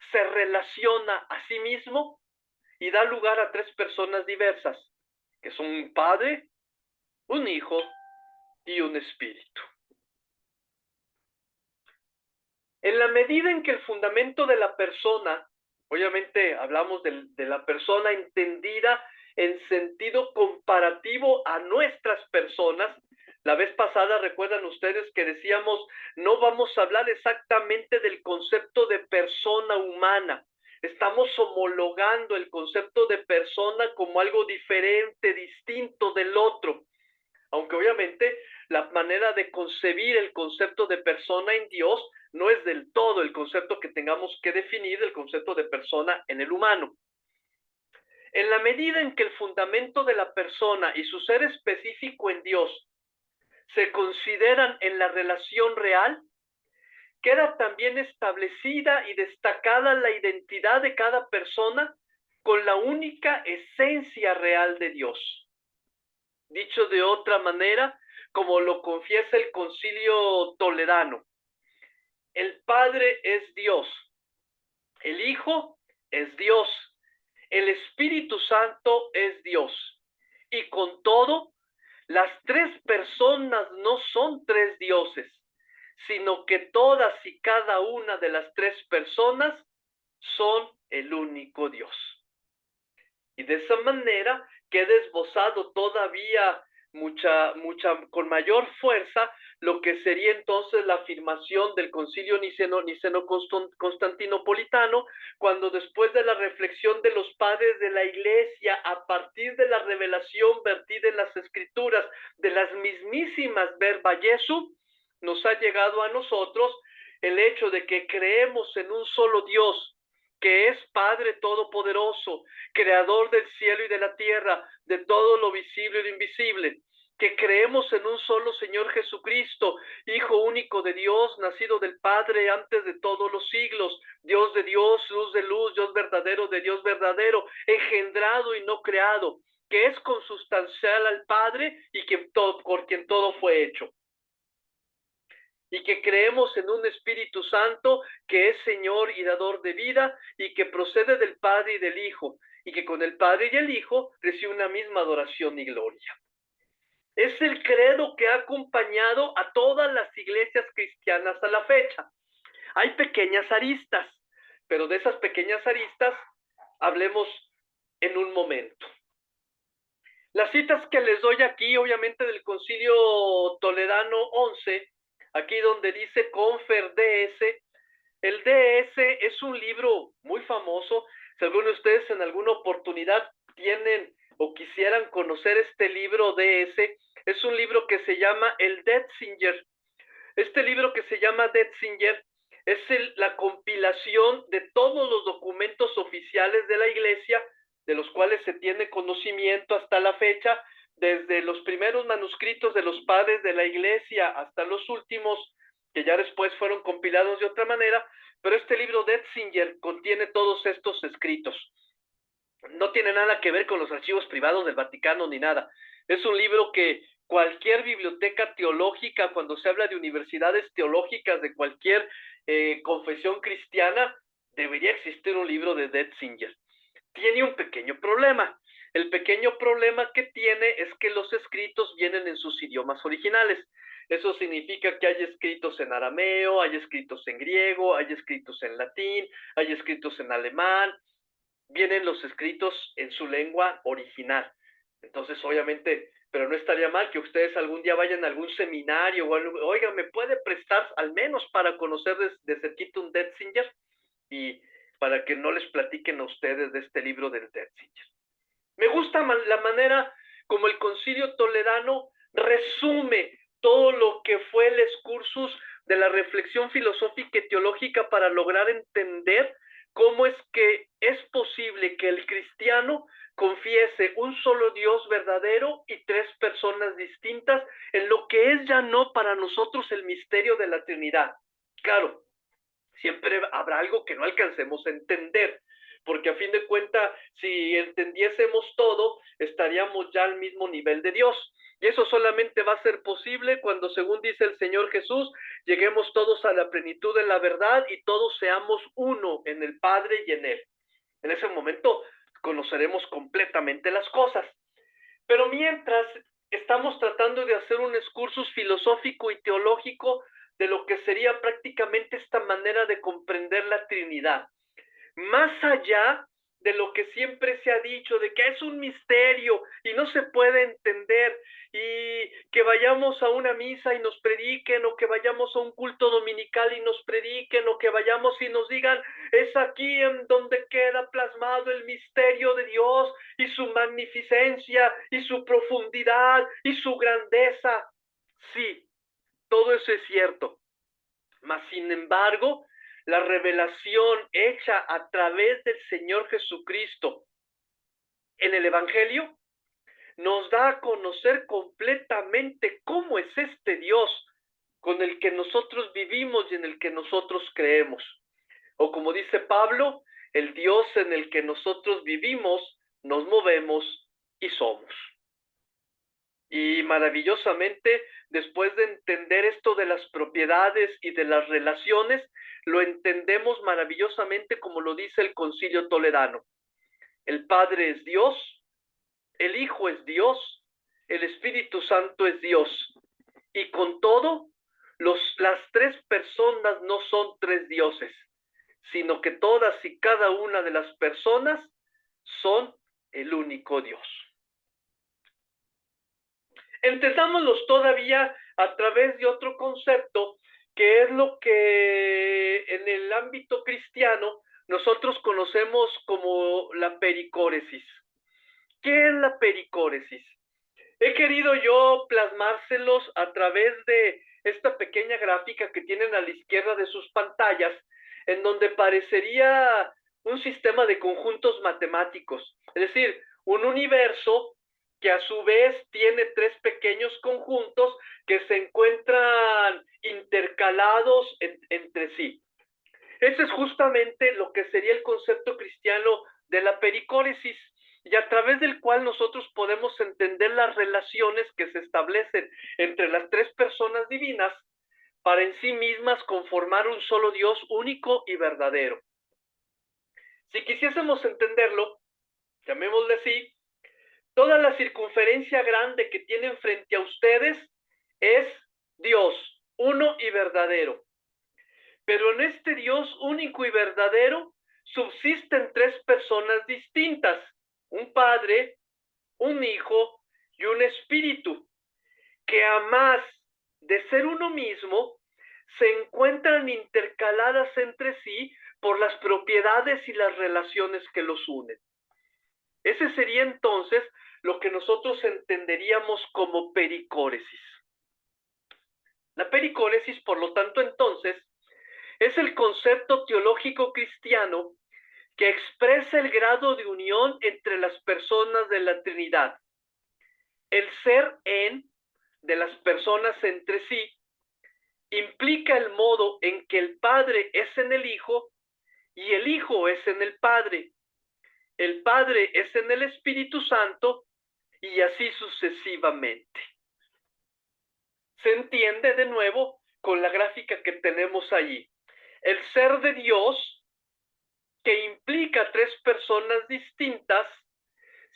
se relaciona a sí mismo y da lugar a 3 personas diversas, que son un Padre, un Hijo y un Espíritu. En la medida en que el fundamento de la persona, obviamente hablamos de la persona entendida en sentido comparativo a nuestras personas. La vez pasada, recuerdan ustedes que decíamos, no vamos a hablar exactamente del concepto de persona humana. Estamos homologando el concepto de persona como algo diferente, distinto del otro. Aunque obviamente la manera de concebir el concepto de persona en Dios no es del todo el concepto que tengamos que definir del concepto de persona en el humano. En la medida en que el fundamento de la persona y su ser específico en Dios se consideran en la relación real, queda también establecida y destacada la identidad de cada persona con la única esencia real de Dios. Dicho de otra manera, como lo confiesa el Concilio Toledano, el Padre es Dios, el Hijo es Dios, el Espíritu Santo es Dios. Y con todo, las tres personas no son tres dioses, sino que todas y cada una de las tres personas son el único Dios. Y de esa manera queda esbozado todavía con mayor fuerza lo que sería entonces la afirmación del Concilio Niceno-Constantinopolitano, cuando después de la reflexión de los padres de la Iglesia, a partir de la revelación vertida en las Escrituras de las mismísimas Verba Jesu, nos ha llegado a nosotros el hecho de que creemos en un solo Dios, que es Padre Todopoderoso, Creador del cielo y de la tierra, de todo lo visible y lo invisible, que creemos en un solo Señor Jesucristo, Hijo único de Dios, nacido del Padre antes de todos los siglos, Dios de Dios, luz de luz, Dios verdadero de Dios verdadero, engendrado y no creado, que es consustancial al Padre y por quien todo fue hecho. Y que creemos en un Espíritu Santo que es Señor y dador de vida y que procede del Padre y del Hijo, y que con el Padre y el Hijo recibe una misma adoración y gloria. Es el credo que ha acompañado a todas las iglesias cristianas a la fecha. Hay pequeñas aristas, pero de esas pequeñas aristas hablemos en un momento. Las citas que les doy aquí, obviamente del Concilio Toledano 11, aquí donde dice Confer DS, el DS es un libro muy famoso. Si alguno de ustedes en alguna oportunidad tienen o quisieran conocer este libro DS, es un libro que se llama el Detzinger. Este libro que se llama Detzinger es la compilación de todos los documentos oficiales de la Iglesia, de los cuales se tiene conocimiento hasta la fecha, desde los primeros manuscritos de los padres de la Iglesia hasta los últimos, que ya después fueron compilados de otra manera, pero este libro Detzinger contiene todos estos escritos. No tiene nada que ver con los archivos privados del Vaticano ni nada. Es un libro que cualquier biblioteca teológica, cuando se habla de universidades teológicas de cualquier confesión cristiana, debería existir un libro de Detzinger. Tiene un pequeño problema. El pequeño problema que tiene es que los escritos vienen en sus idiomas originales. Eso significa que hay escritos en arameo, hay escritos en griego, hay escritos en latín, hay escritos en alemán. Vienen los escritos en su lengua original. Entonces, obviamente, pero no estaría mal que ustedes algún día vayan a algún seminario o algo, oiga, ¿me puede prestar al menos para conocer de cerquita un Detzinger? Y para que no les platiquen a ustedes de este libro del Detzinger. Me gusta la manera como el Concilio Toledano resume todo lo que fue el excursus de la reflexión filosófica y teológica para lograr entender cómo es que es posible que el cristiano confiese un solo Dios verdadero y tres personas distintas en lo que es ya no para nosotros el misterio de la Trinidad. Claro, siempre habrá algo que no alcancemos a entender, porque a fin de cuentas, si entendiésemos todo, estaríamos ya al mismo nivel de Dios. Y eso solamente va a ser posible cuando, según dice el Señor Jesús, lleguemos todos a la plenitud de la verdad y todos seamos uno en el Padre y en Él. En ese momento conoceremos completamente las cosas. Pero mientras estamos tratando de hacer un excursus filosófico y teológico de lo que sería prácticamente esta manera de comprender la Trinidad. Más allá de lo que siempre se ha dicho, de que es un misterio y no se puede entender, y que vayamos a una misa y nos prediquen, o que vayamos a un culto dominical y nos prediquen, o que vayamos y nos digan, es aquí en donde queda plasmado el misterio de Dios y su magnificencia y su profundidad y su grandeza. Sí, todo eso es cierto, mas sin embargo, la revelación hecha a través del Señor Jesucristo en el Evangelio nos da a conocer completamente cómo es este Dios con el que nosotros vivimos y en el que nosotros creemos. O como dice Pablo, el Dios en el que nosotros vivimos, nos movemos y somos. Y maravillosamente, después de entender esto de las propiedades y de las relaciones, lo entendemos maravillosamente como lo dice el Concilio Toledano. El Padre es Dios, el Hijo es Dios, el Espíritu Santo es Dios. Y con todo, las tres personas no son tres dioses, sino que todas y cada una de las personas son el único Dios. Entendámoslos todavía a través de otro concepto, que es lo que en el ámbito cristiano nosotros conocemos como la pericóresis. ¿Qué es la pericóresis? He querido yo plasmárselos a través de esta pequeña gráfica que tienen a la izquierda de sus pantallas, en donde parecería un sistema de conjuntos matemáticos, es decir, un universo que a su vez tiene tres pequeños conjuntos que se encuentran intercalados entre sí. Ese es justamente lo que sería el concepto cristiano de la pericóresis, y a través del cual nosotros podemos entender las relaciones que se establecen entre las tres personas divinas para en sí mismas conformar un solo Dios único y verdadero. Si quisiésemos entenderlo, llamémosle así, toda la circunferencia grande que tienen frente a ustedes es Dios, uno y verdadero. Pero en este Dios único y verdadero subsisten tres personas distintas, un Padre, un Hijo y un Espíritu, que a más de ser uno mismo, se encuentran intercaladas entre sí por las propiedades y las relaciones que los unen. Ese sería entonces lo que nosotros entenderíamos como pericóresis. La pericóresis, por lo tanto, entonces, es el concepto teológico cristiano que expresa el grado de unión entre las personas de la Trinidad. El ser en de las personas entre sí implica el modo en que el Padre es en el Hijo y el Hijo es en el Padre es en el Espíritu Santo y así sucesivamente. Se entiende de nuevo con la gráfica que tenemos allí. El ser de Dios, que implica tres personas distintas,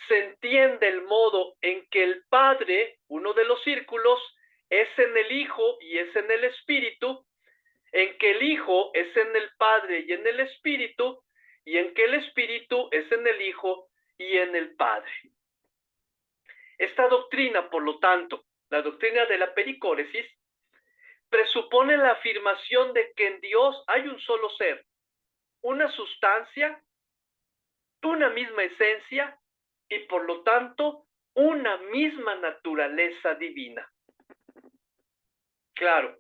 se entiende el modo en que el Padre, uno de los círculos, es en el Hijo y es en el Espíritu, en que el Hijo es en el Padre y en el Espíritu, y en que el Espíritu es en el Hijo y en el Padre. Esta doctrina, por lo tanto, la doctrina de la pericóresis, presupone la afirmación de que en Dios hay un solo ser, una sustancia, una misma esencia y por lo tanto una misma naturaleza divina. Claro,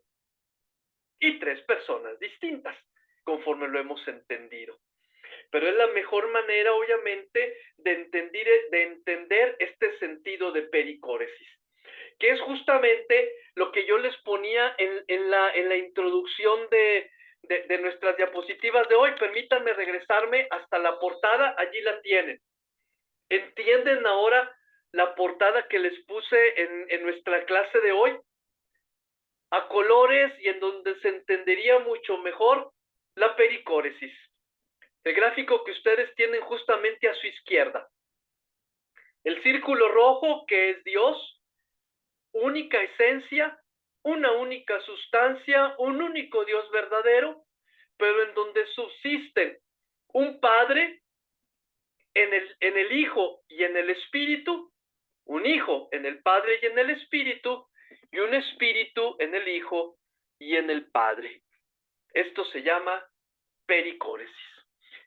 y tres personas distintas, conforme lo hemos entendido. Pero es la mejor manera, obviamente, de entender este sentido de pericóresis, que es justamente lo que yo les ponía en la introducción de nuestras diapositivas de hoy. Permítanme regresarme hasta la portada, allí la tienen. ¿Entienden ahora la portada que les puse en nuestra clase de hoy? A colores y en donde se entendería mucho mejor la pericóresis. El gráfico que ustedes tienen justamente a su izquierda. El círculo rojo, que es Dios, única esencia, una única sustancia, un único Dios verdadero, pero en donde subsisten un Padre en el Hijo y en el Espíritu, un Hijo en el Padre y en el Espíritu, y un Espíritu en el Hijo y en el Padre. Esto se llama pericóresis.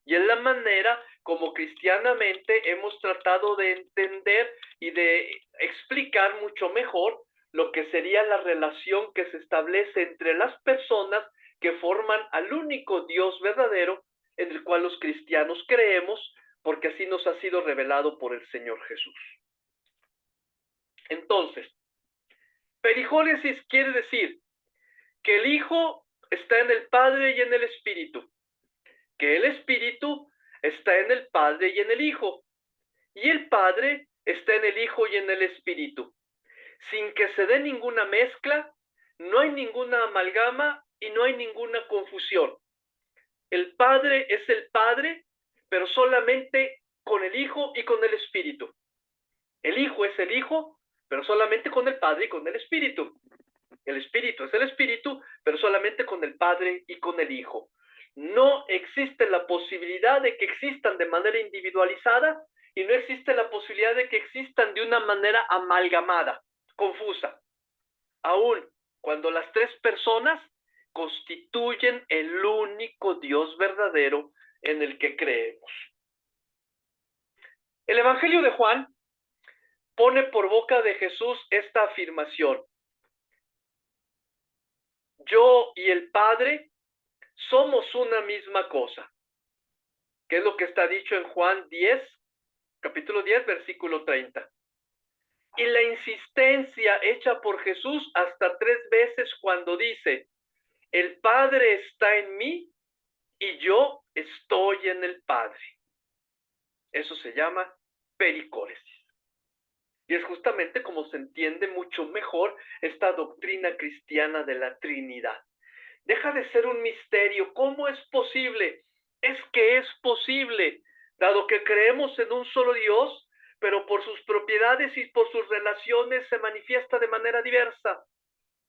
Y es la manera como cristianamente hemos tratado de entender y de explicar mucho mejor lo que sería la relación que se establece entre las personas que forman al único Dios verdadero en el cual los cristianos creemos, porque así nos ha sido revelado por el Señor Jesús. Entonces, pericóresis quiere decir que el Hijo está en el Padre y en el Espíritu, que el Espíritu está en el Padre y en el Hijo, y el Padre está en el Hijo y en el Espíritu. Sin que se dé ninguna mezcla, no hay ninguna amalgama y no hay ninguna confusión. El Padre es el Padre, pero solamente con el Hijo y con el Espíritu. El Hijo es el Hijo, pero solamente con el Padre y con el Espíritu. El Espíritu es el Espíritu, pero solamente con el Padre y con el Hijo. No existe la posibilidad de que existan de manera individualizada y no existe la posibilidad de que existan de una manera amalgamada, confusa. Aún cuando las tres personas constituyen el único Dios verdadero en el que creemos. El Evangelio de Juan pone por boca de Jesús esta afirmación: yo y el Padre somos una misma cosa. ¿Qué es lo que está dicho en Juan 10, capítulo 10, versículo 30? Y la insistencia hecha por Jesús hasta 3 veces cuando dice: el Padre está en mí y yo estoy en el Padre. Eso se llama pericóresis. Y es justamente como se entiende mucho mejor esta doctrina cristiana de la Trinidad. Deja de ser un misterio. ¿Cómo es posible? Es que es posible, dado que creemos en un solo Dios, pero por sus propiedades y por sus relaciones se manifiesta de manera diversa.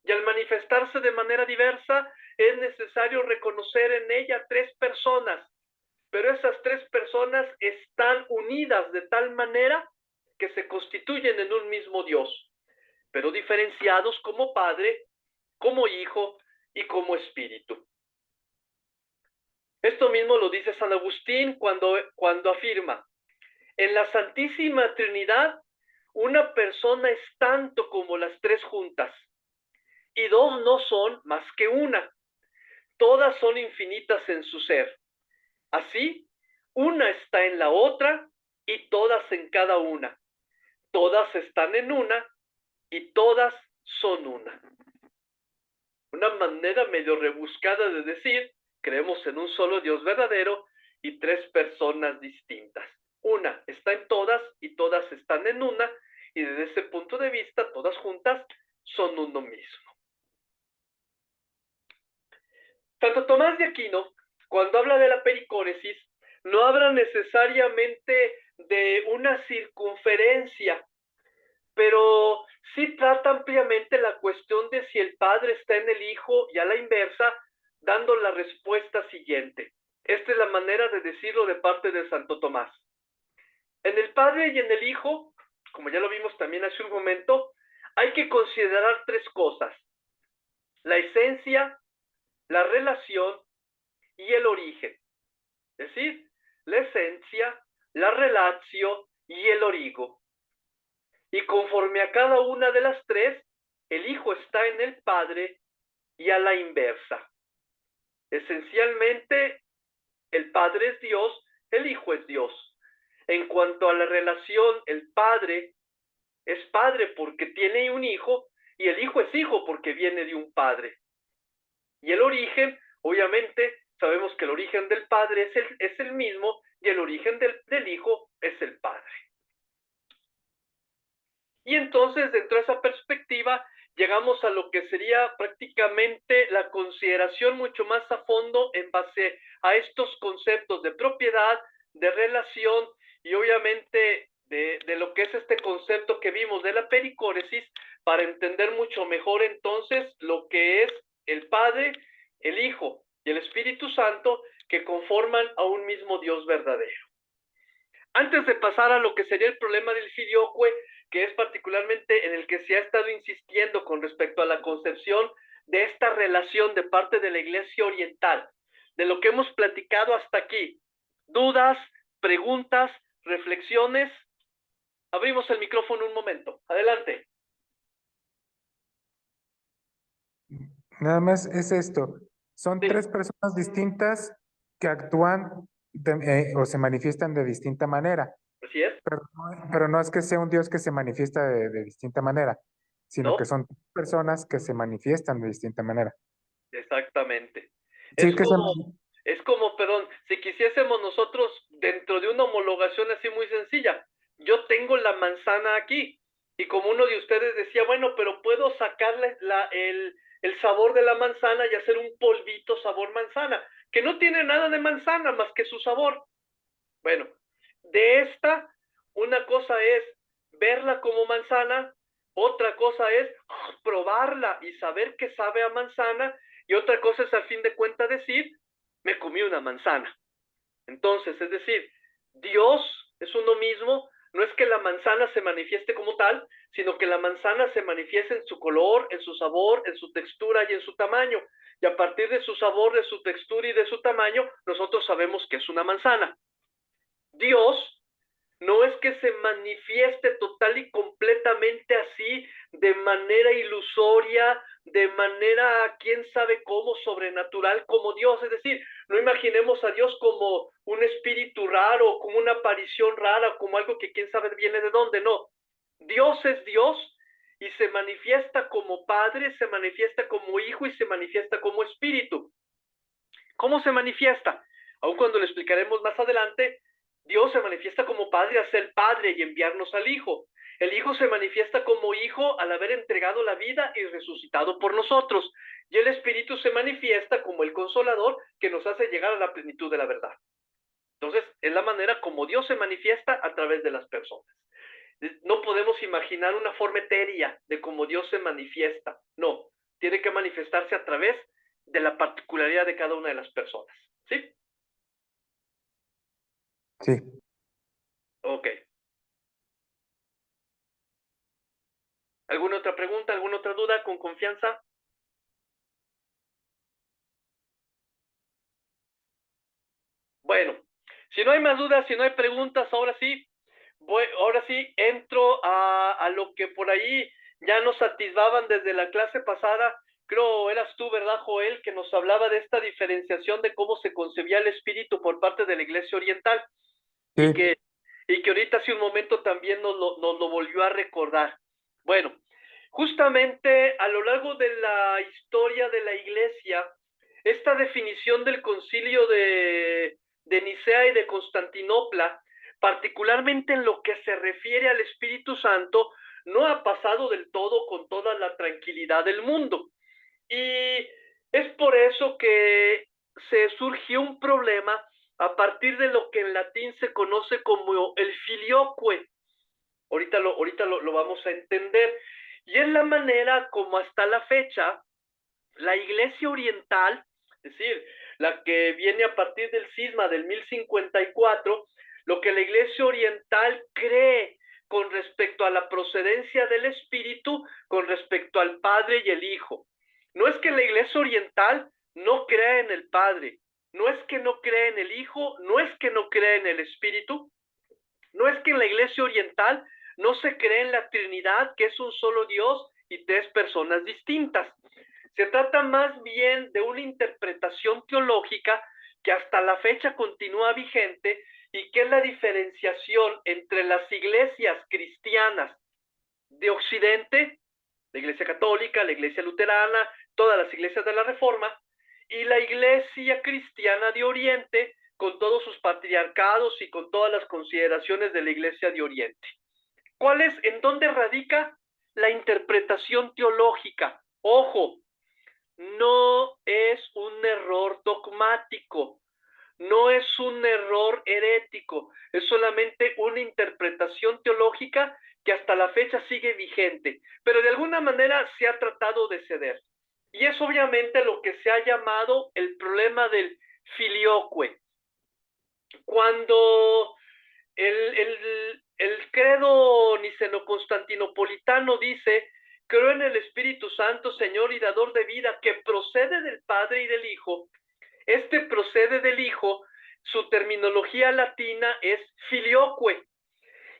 Y al manifestarse de manera diversa, es necesario reconocer en ella 3 personas. Pero esas 3 personas están unidas de tal manera que se constituyen en un mismo Dios, pero diferenciados como Padre, como Hijo y como Espíritu. Esto mismo lo dice San Agustín cuando afirma: en la Santísima Trinidad, una persona es tanto como las 3 juntas, y 2 no son más que una. Todas son infinitas en su ser. Así, una está en la otra y todas en cada una. Todas están en una y todas son una. Una manera medio rebuscada de decir: creemos en un solo Dios verdadero y 3 personas distintas. Una está en todas y todas están en una, y desde ese punto de vista todas juntas son uno mismo. Santo Tomás de Aquino, cuando habla de la pericóresis, no habla necesariamente de una circunferencia, pero sí trata ampliamente la cuestión de si el Padre está en el Hijo, y a la inversa, dando la respuesta siguiente. Esta es la manera de decirlo de parte de Santo Tomás. En el Padre y en el Hijo, como ya lo vimos también hace un momento, hay que considerar 3 cosas: la esencia, la relación y el origen. Es decir, la esencia, la relatio y el origo. Y conforme a cada una de las 3, el Hijo está en el Padre y a la inversa. Esencialmente, el Padre es Dios, el Hijo es Dios. En cuanto a la relación, el Padre es Padre porque tiene un Hijo, y el Hijo es Hijo porque viene de un Padre. Y el origen, obviamente, sabemos que el origen del Padre es el mismo, y el origen del Hijo es el Padre. Y entonces, dentro de esa perspectiva, llegamos a lo que sería prácticamente la consideración mucho más a fondo en base a estos conceptos de propiedad, de relación y obviamente de lo que es este concepto que vimos de la pericóresis, para entender mucho mejor entonces lo que es el Padre, el Hijo y el Espíritu Santo, que conforman a un mismo Dios verdadero. Antes de pasar a lo que sería el problema del filioque, que es particularmente en el que se ha estado insistiendo con respecto a la concepción de esta relación de parte de la Iglesia Oriental, de lo que hemos platicado hasta aquí, dudas, preguntas, reflexiones. Abrimos el micrófono un momento. Adelante. Nada más es esto. Son Sí. tres personas distintas que actúan o se manifiestan de distinta manera. Así es, Pero no es que sea un Dios que se manifiesta de distinta manera, sino ¿no? que son personas que se manifiestan de distinta manera. Exactamente. Sí, Perdón, si quisiésemos nosotros dentro de una homologación así muy sencilla, yo tengo la manzana aquí y como uno de ustedes decía, bueno, pero puedo sacarle el sabor de la manzana y hacer un polvito sabor manzana, que no tiene nada de manzana más que su sabor. Bueno, de esta, una cosa es verla como manzana, otra cosa es probarla y saber que sabe a manzana, y otra cosa es a fin de cuentas decir, me comí una manzana. Entonces, es decir, Dios es uno mismo, no es que la manzana se manifieste como tal, sino que la manzana se manifiesta en su color, en su sabor, en su textura y en su tamaño. Y a partir de su sabor, de su textura y de su tamaño, nosotros sabemos que es una manzana. Dios no es que se manifieste total y completamente así, de manera ilusoria, de manera, quién sabe cómo, sobrenatural, como Dios. Es decir, no imaginemos a Dios como un espíritu raro, como una aparición rara, como algo que quién sabe viene de dónde. No, Dios es Dios y se manifiesta como Padre, se manifiesta como Hijo y se manifiesta como Espíritu. ¿Cómo se manifiesta? Aun cuando lo explicaremos más adelante, Dios se manifiesta como Padre al ser Padre y enviarnos al Hijo. El Hijo se manifiesta como Hijo al haber entregado la vida y resucitado por nosotros. Y el Espíritu se manifiesta como el Consolador que nos hace llegar a la plenitud de la verdad. Entonces, es la manera como Dios se manifiesta a través de las personas. No podemos imaginar una forma etérea de cómo Dios se manifiesta. No, tiene que manifestarse a través de la particularidad de cada una de las personas. ¿Sí? Sí. Ok. ¿Alguna otra pregunta? ¿Alguna otra duda? Con confianza. Bueno, si no hay más dudas, si no hay preguntas, ahora sí, entro a lo que por ahí ya nos atisbaban desde la clase pasada. Creo eras tú, ¿verdad, Joel? Que nos hablaba de esta diferenciación de cómo se concebía el espíritu por parte de la Iglesia Oriental. Sí. Y que ahorita hace un momento también nos lo volvió a recordar. Bueno, justamente a lo largo de la historia de la Iglesia, esta definición del concilio de Nicea y de Constantinopla, particularmente en lo que se refiere al Espíritu Santo, no ha pasado del todo con toda la tranquilidad del mundo. Y es por eso que se surgió un problema a partir de lo que en latín se conoce como el filioque. Ahorita lo vamos a entender. Y es la manera como hasta la fecha la Iglesia Oriental, es decir, la que viene a partir del cisma del 1054, lo que la Iglesia Oriental cree con respecto a la procedencia del Espíritu, con respecto al Padre y el Hijo. No es que la Iglesia Oriental no crea en el Padre, no es que no crea en el Hijo, no es que no crea en el Espíritu, no es que en la Iglesia Oriental no se cree en la Trinidad, que es un solo Dios y tres personas distintas. Se trata más bien de una interpretación teológica que hasta la fecha continúa vigente y que es la diferenciación entre las iglesias cristianas de Occidente, la Iglesia Católica, la Iglesia Luterana, todas las iglesias de la Reforma, y la Iglesia Cristiana de Oriente, con todos sus patriarcados y con todas las consideraciones de la Iglesia de Oriente. ¿En dónde radica la interpretación teológica? Ojo, no es un error dogmático, no es un error herético, es solamente una interpretación teológica que hasta la fecha sigue vigente, pero de alguna manera se ha tratado de ceder. Y es obviamente lo que se ha llamado el problema del filioque. Cuando el credo niceno-constantinopolitano dice: creo en el Espíritu Santo, Señor y dador de vida, que procede del Padre y del Hijo. Este procede del Hijo, su terminología latina es filioque.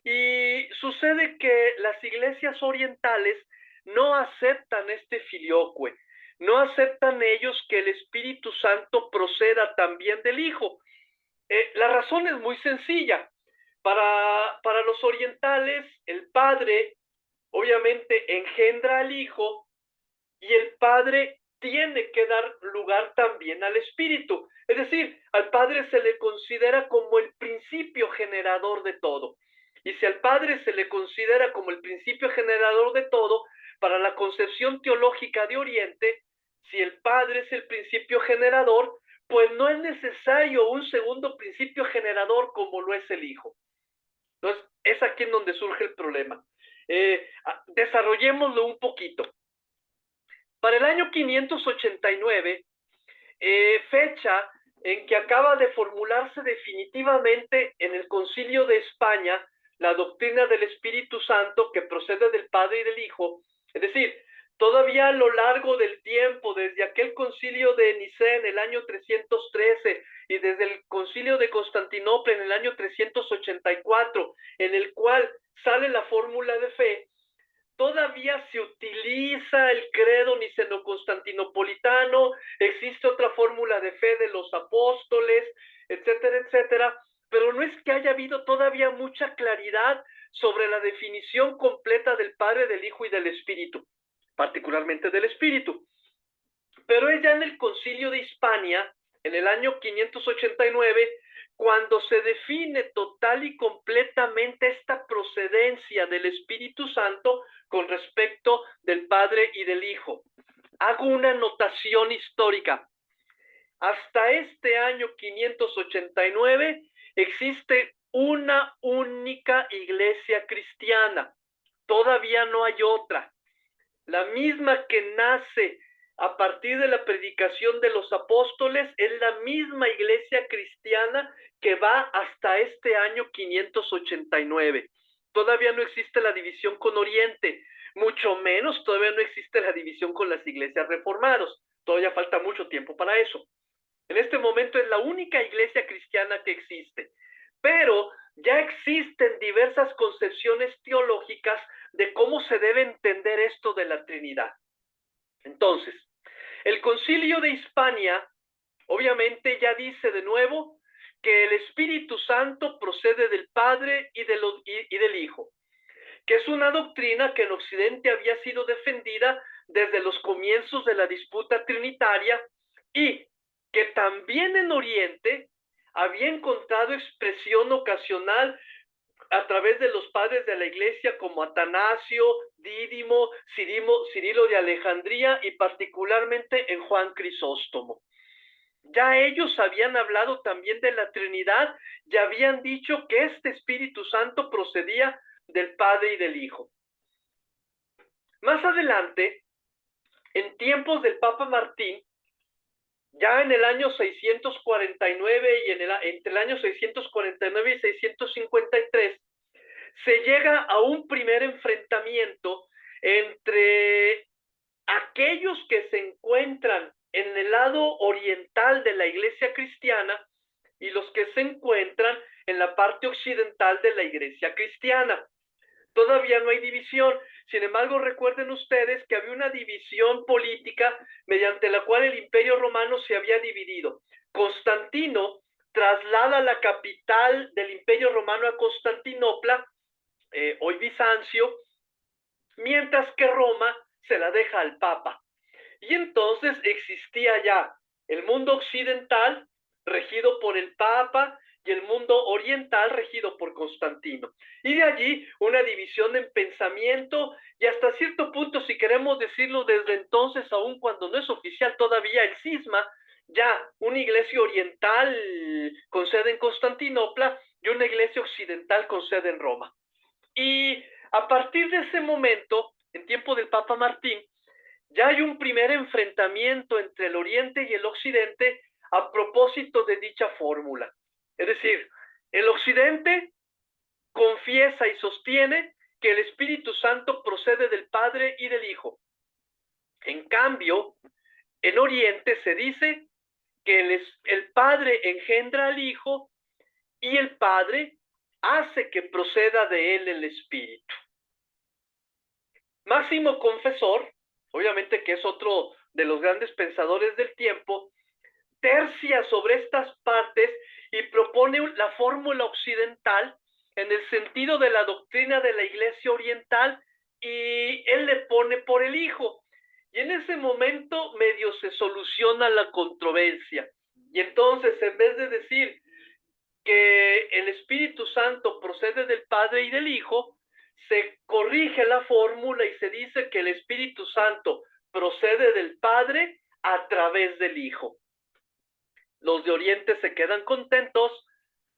Y sucede que las iglesias orientales no aceptan este filioque, no aceptan ellos que el Espíritu Santo proceda también del Hijo. La razón es muy sencilla. Para los orientales, el Padre obviamente engendra al Hijo y el Padre tiene que dar lugar también al Espíritu. Es decir, al Padre se le considera como el principio generador de todo. Y si al Padre se le considera como el principio generador de todo, para la concepción teológica de Oriente, si el Padre es el principio generador, pues no es necesario un segundo principio generador como lo es el Hijo. Entonces, es aquí en donde surge el problema. Desarrollémoslo un poquito. Para el año 589, fecha en que acaba de formularse definitivamente en el Concilio de España la doctrina del Espíritu Santo que procede del Padre y del Hijo, es decir, todavía a lo largo del tiempo, desde aquel concilio de Nicea en el año 313 y desde el concilio de Constantinopla en el año 384, en el cual sale la fórmula de fe, todavía se utiliza el credo niceno-constantinopolitano, existe otra fórmula de fe de los apóstoles, etcétera, etcétera, pero no es que haya habido todavía mucha claridad sobre la definición completa del Padre, del Hijo y del Espíritu, particularmente del Espíritu. Pero es ya en el Concilio de Hispania, en el año 589, cuando se define total y completamente esta procedencia del Espíritu Santo con respecto del Padre y del Hijo. Hago una anotación histórica. Hasta este año 589 existe una única iglesia cristiana. Todavía no hay otra. La misma que nace a partir de la predicación de los apóstoles es la misma iglesia cristiana que va hasta este año 589. Todavía no existe la división con Oriente, mucho menos todavía no existe la división con las iglesias reformadas. Todavía falta mucho tiempo para eso. En este momento es la única iglesia cristiana que existe, pero ya existen diversas concepciones teológicas de cómo se debe entender esto de la Trinidad. Entonces, el Concilio de Hispania obviamente ya dice de nuevo que el Espíritu Santo procede del Padre y del Hijo, que es una doctrina que en Occidente había sido defendida desde los comienzos de la disputa trinitaria y que también en Oriente había encontrado expresión ocasional a través de los padres de la iglesia como Atanasio, Dídimo, Cirilo de Alejandría y particularmente en Juan Crisóstomo. Ya ellos habían hablado también de la Trinidad y habían dicho que este Espíritu Santo procedía del Padre y del Hijo. Más adelante, en tiempos del Papa Martín, ya en el año 649 y entre el año 649 y 653, se llega a un primer enfrentamiento entre aquellos que se encuentran en el lado oriental de la iglesia cristiana y los que se encuentran en la parte occidental de la iglesia cristiana. Todavía no hay división. Sin embargo, recuerden ustedes que había una división política mediante la cual el Imperio Romano se había dividido. Constantino traslada la capital del Imperio Romano a Constantinopla, hoy Bizancio, mientras que Roma se la deja al Papa. Y entonces existía ya el mundo occidental regido por el Papa y el mundo oriental regido por Constantino. Y de allí una división en pensamiento y hasta cierto punto, si queremos decirlo desde entonces, aun cuando no es oficial todavía el cisma, ya una iglesia oriental con sede en Constantinopla y una iglesia occidental con sede en Roma. Y A partir de ese momento, en tiempo del Papa Martín, ya hay un primer enfrentamiento entre el Oriente y el Occidente a propósito de dicha fórmula. Es decir, el Occidente confiesa y sostiene que el Espíritu Santo procede del Padre y del Hijo. En cambio, en Oriente se dice que el Padre engendra al Hijo y el Padre hace que proceda de él el Espíritu. Máximo Confesor, obviamente que es otro de los grandes pensadores del tiempo, tercia sobre estas partes y propone la fórmula occidental en el sentido de la doctrina de la Iglesia Oriental, y él le pone por el Hijo. Y en ese momento medio se soluciona la controversia. Y entonces, en vez de decir que el Espíritu Santo procede del Padre y del Hijo, se corrige la fórmula y se dice que el Espíritu Santo procede del Padre a través del Hijo. Los de Oriente se quedan contentos,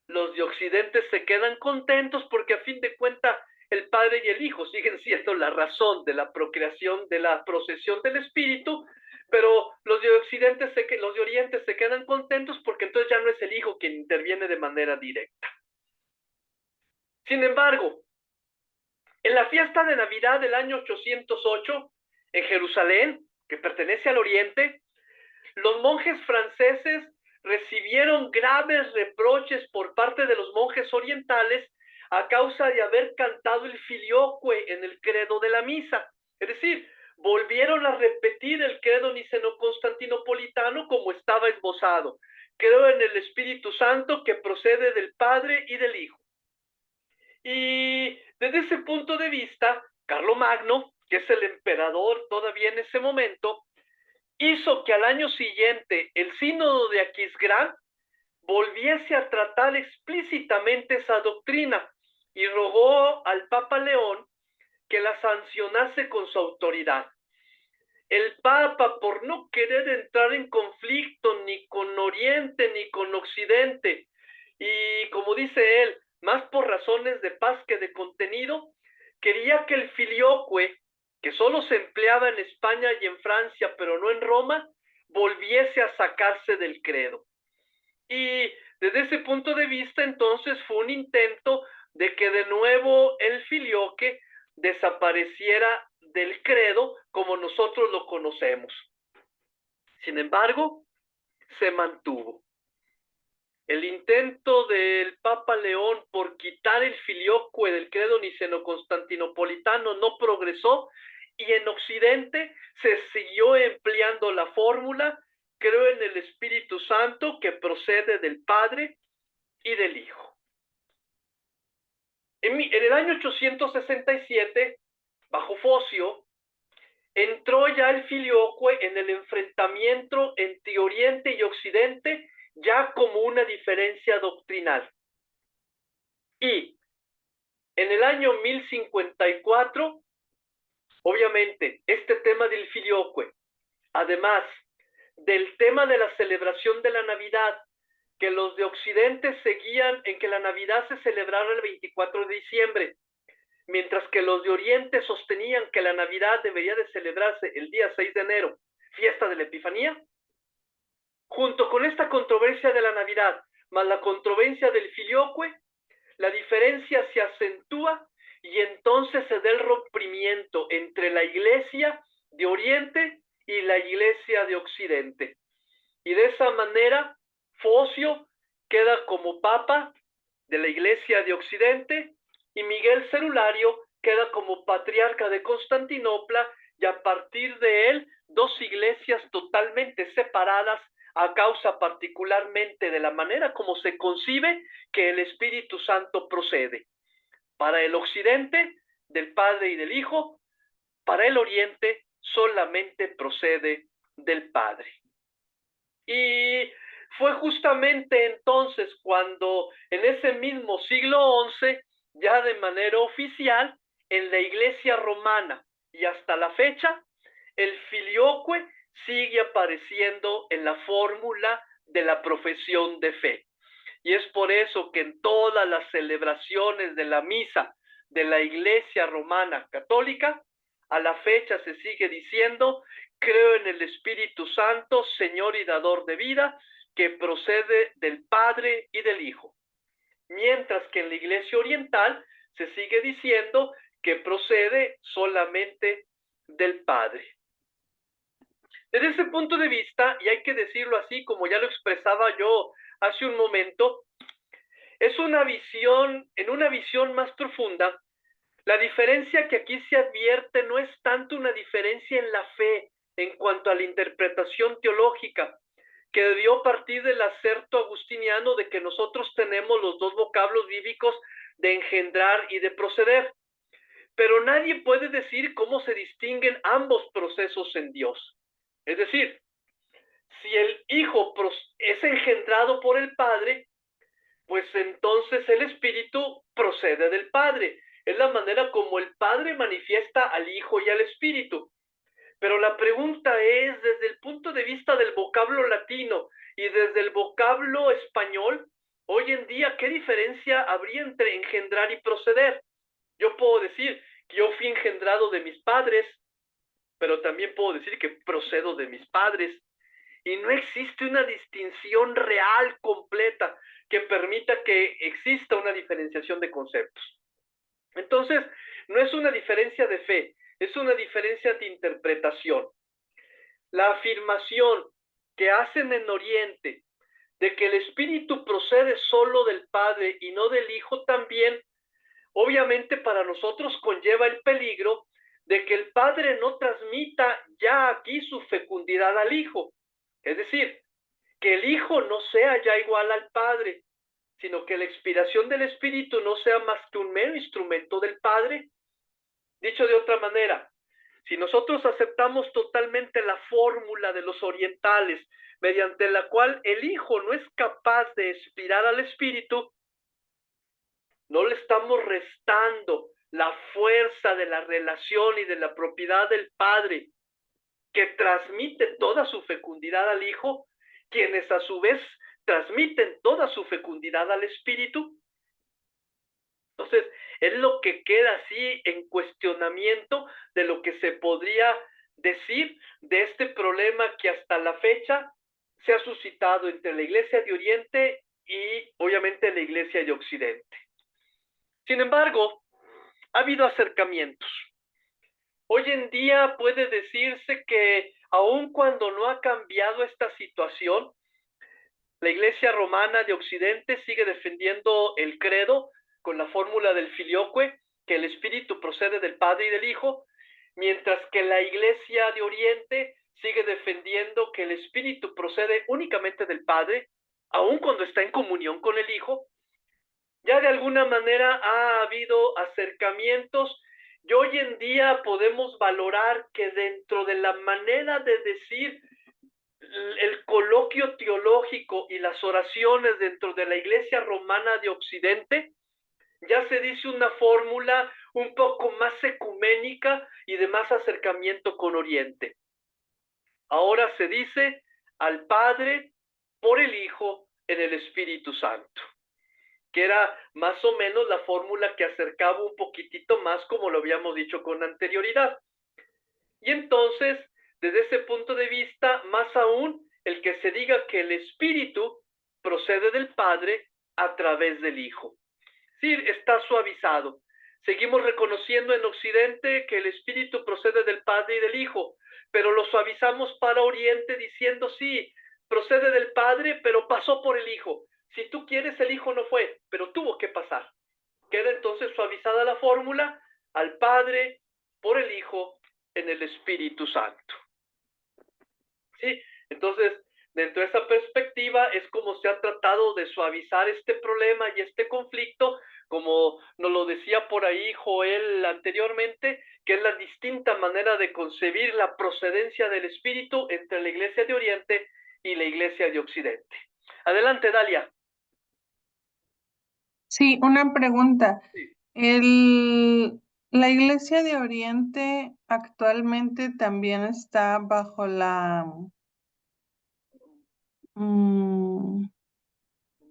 los de Occidente se quedan contentos, porque a fin de cuentas el Padre y el Hijo siguen siendo la razón de la procreación, de la procesión del Espíritu, pero los de Oriente se quedan contentos porque entonces ya no es el Hijo quien interviene de manera directa. Sin embargo, en la fiesta de Navidad del año 808, en Jerusalén, que pertenece al Oriente, los monjes franceses recibieron graves reproches por parte de los monjes orientales a causa de haber cantado el filioque en el credo de la misa. Es decir, volvieron a repetir el credo niceno-constantinopolitano como estaba esbozado. Creo en el Espíritu Santo que procede del Padre y del Hijo. Y desde ese punto de vista, Carlomagno, que es el emperador todavía en ese momento, hizo que al año siguiente el sínodo de Aquisgrán volviese a tratar explícitamente esa doctrina y rogó al Papa León que la sancionase con su autoridad. El Papa, por no querer entrar en conflicto ni con Oriente ni con Occidente, y como dice él, más por razones de paz que de contenido, quería que el filioque, que solo se empleaba en España y en Francia, pero no en Roma, volviese a sacarse del credo. Y desde ese punto de vista, entonces, fue un intento de que de nuevo el filioque desapareciera del credo como nosotros lo conocemos. Sin embargo, se mantuvo. El intento del Papa León por quitar el filioque del credo niceno-constantinopolitano no progresó, y en Occidente se siguió empleando la fórmula: creo en el Espíritu Santo que procede del Padre y del Hijo. En el año 867, bajo Focio, entró ya el filioque en el enfrentamiento entre Oriente y Occidente, ya como una diferencia doctrinal. Y en el año 1054, obviamente, este tema del filioque, además del tema de la celebración de la Navidad, que los de Occidente seguían en que la Navidad se celebrara el 24 de diciembre, mientras que los de Oriente sostenían que la Navidad debería de celebrarse el día 6 de enero, fiesta de la Epifanía. Junto con esta controversia de la Navidad, más la controversia del filioque, la diferencia se acentúa y entonces se da el rompimiento entre la Iglesia de Oriente y la Iglesia de Occidente. Y de esa manera, Focio queda como Papa de la Iglesia de Occidente y Miguel Cerulario queda como Patriarca de Constantinopla, y a partir de él, dos iglesias totalmente separadas a causa particularmente de la manera como se concibe que el Espíritu Santo procede. Para el Occidente, del Padre y del Hijo; para el Oriente, solamente procede del Padre. Y fue justamente entonces cuando en ese mismo siglo XI, ya de manera oficial, en la Iglesia romana y hasta la fecha, el filioque sigue apareciendo en la fórmula de la profesión de fe. Y es por eso que en todas las celebraciones de la misa de la Iglesia Romana Católica, a la fecha se sigue diciendo: creo en el Espíritu Santo, Señor y dador de vida, que procede del Padre y del Hijo. Mientras que en la Iglesia Oriental se sigue diciendo que procede solamente del Padre. Desde ese punto de vista, y hay que decirlo así como ya lo expresaba yo hace un momento, es una visión, en una visión más profunda, la diferencia que aquí se advierte no es tanto una diferencia en la fe en cuanto a la interpretación teológica, que debió partir del acerto agustiniano de que nosotros tenemos los dos vocablos bíblicos de engendrar y de proceder. Pero nadie puede decir cómo se distinguen ambos procesos en Dios. Es decir, si el Hijo es engendrado por el Padre, pues entonces el Espíritu procede del Padre. Es la manera como el Padre manifiesta al Hijo y al Espíritu. Pero la pregunta es, desde el punto de vista del vocablo latino y desde el vocablo español, hoy en día, ¿qué diferencia habría entre engendrar y proceder? Yo puedo decir que yo fui engendrado de mis padres, pero también puedo decir que procedo de mis padres. Y no existe una distinción real, completa, que permita que exista una diferenciación de conceptos. Entonces, no es una diferencia de fe, es una diferencia de interpretación. La afirmación que hacen en Oriente de que el Espíritu procede solo del Padre y no del Hijo también, obviamente para nosotros conlleva el peligro de que el Padre no transmita ya aquí su fecundidad al Hijo. Es decir, que el Hijo no sea ya igual al Padre, sino que la expiración del Espíritu no sea más que un mero instrumento del Padre. Dicho de otra manera, si nosotros aceptamos totalmente la fórmula de los orientales, mediante la cual el Hijo no es capaz de expirar al Espíritu, no le estamos restando la fuerza de la relación y de la propiedad del Padre, que transmite toda su fecundidad al Hijo, quienes a su vez transmiten toda su fecundidad al Espíritu. Entonces, es lo que queda así en cuestionamiento de lo que se podría decir de este problema que hasta la fecha se ha suscitado entre la Iglesia de Oriente y obviamente la Iglesia de Occidente. Sin embargo, ha habido acercamientos. Hoy en día puede decirse que aun cuando no ha cambiado esta situación, la Iglesia Romana de Occidente sigue defendiendo el credo con la fórmula del filioque, que el Espíritu procede del Padre y del Hijo, mientras que la Iglesia de Oriente sigue defendiendo que el Espíritu procede únicamente del Padre, aun cuando está en comunión con el Hijo. Ya de alguna manera ha habido acercamientos y hoy en día podemos valorar que dentro de la manera de decir el coloquio teológico y las oraciones dentro de la Iglesia Romana de Occidente, ya se dice una fórmula un poco más ecuménica y de más acercamiento con Oriente. Ahora se dice al Padre por el Hijo en el Espíritu Santo, que era más o menos la fórmula que acercaba un poquitito más como lo habíamos dicho con anterioridad. Y entonces, desde ese punto de vista, más aún, el que se diga que el Espíritu procede del Padre a través del Hijo. Sí, está suavizado. Seguimos reconociendo en Occidente que el Espíritu procede del Padre y del Hijo, pero lo suavizamos para Oriente diciendo, sí, procede del Padre, pero pasó por el Hijo. Si tú quieres, el Hijo no fue, pero tuvo que pasar. Queda entonces suavizada la fórmula al Padre por el Hijo en el Espíritu Santo. ¿Sí? Entonces, dentro de esa perspectiva es como se ha tratado de suavizar este problema y este conflicto, como nos lo decía por ahí Joel anteriormente, que es la distinta manera de concebir la procedencia del Espíritu entre la Iglesia de Oriente y la Iglesia de Occidente. Adelante, Dalia. Sí, una pregunta. Sí. ¿La Iglesia de Oriente actualmente también está bajo la,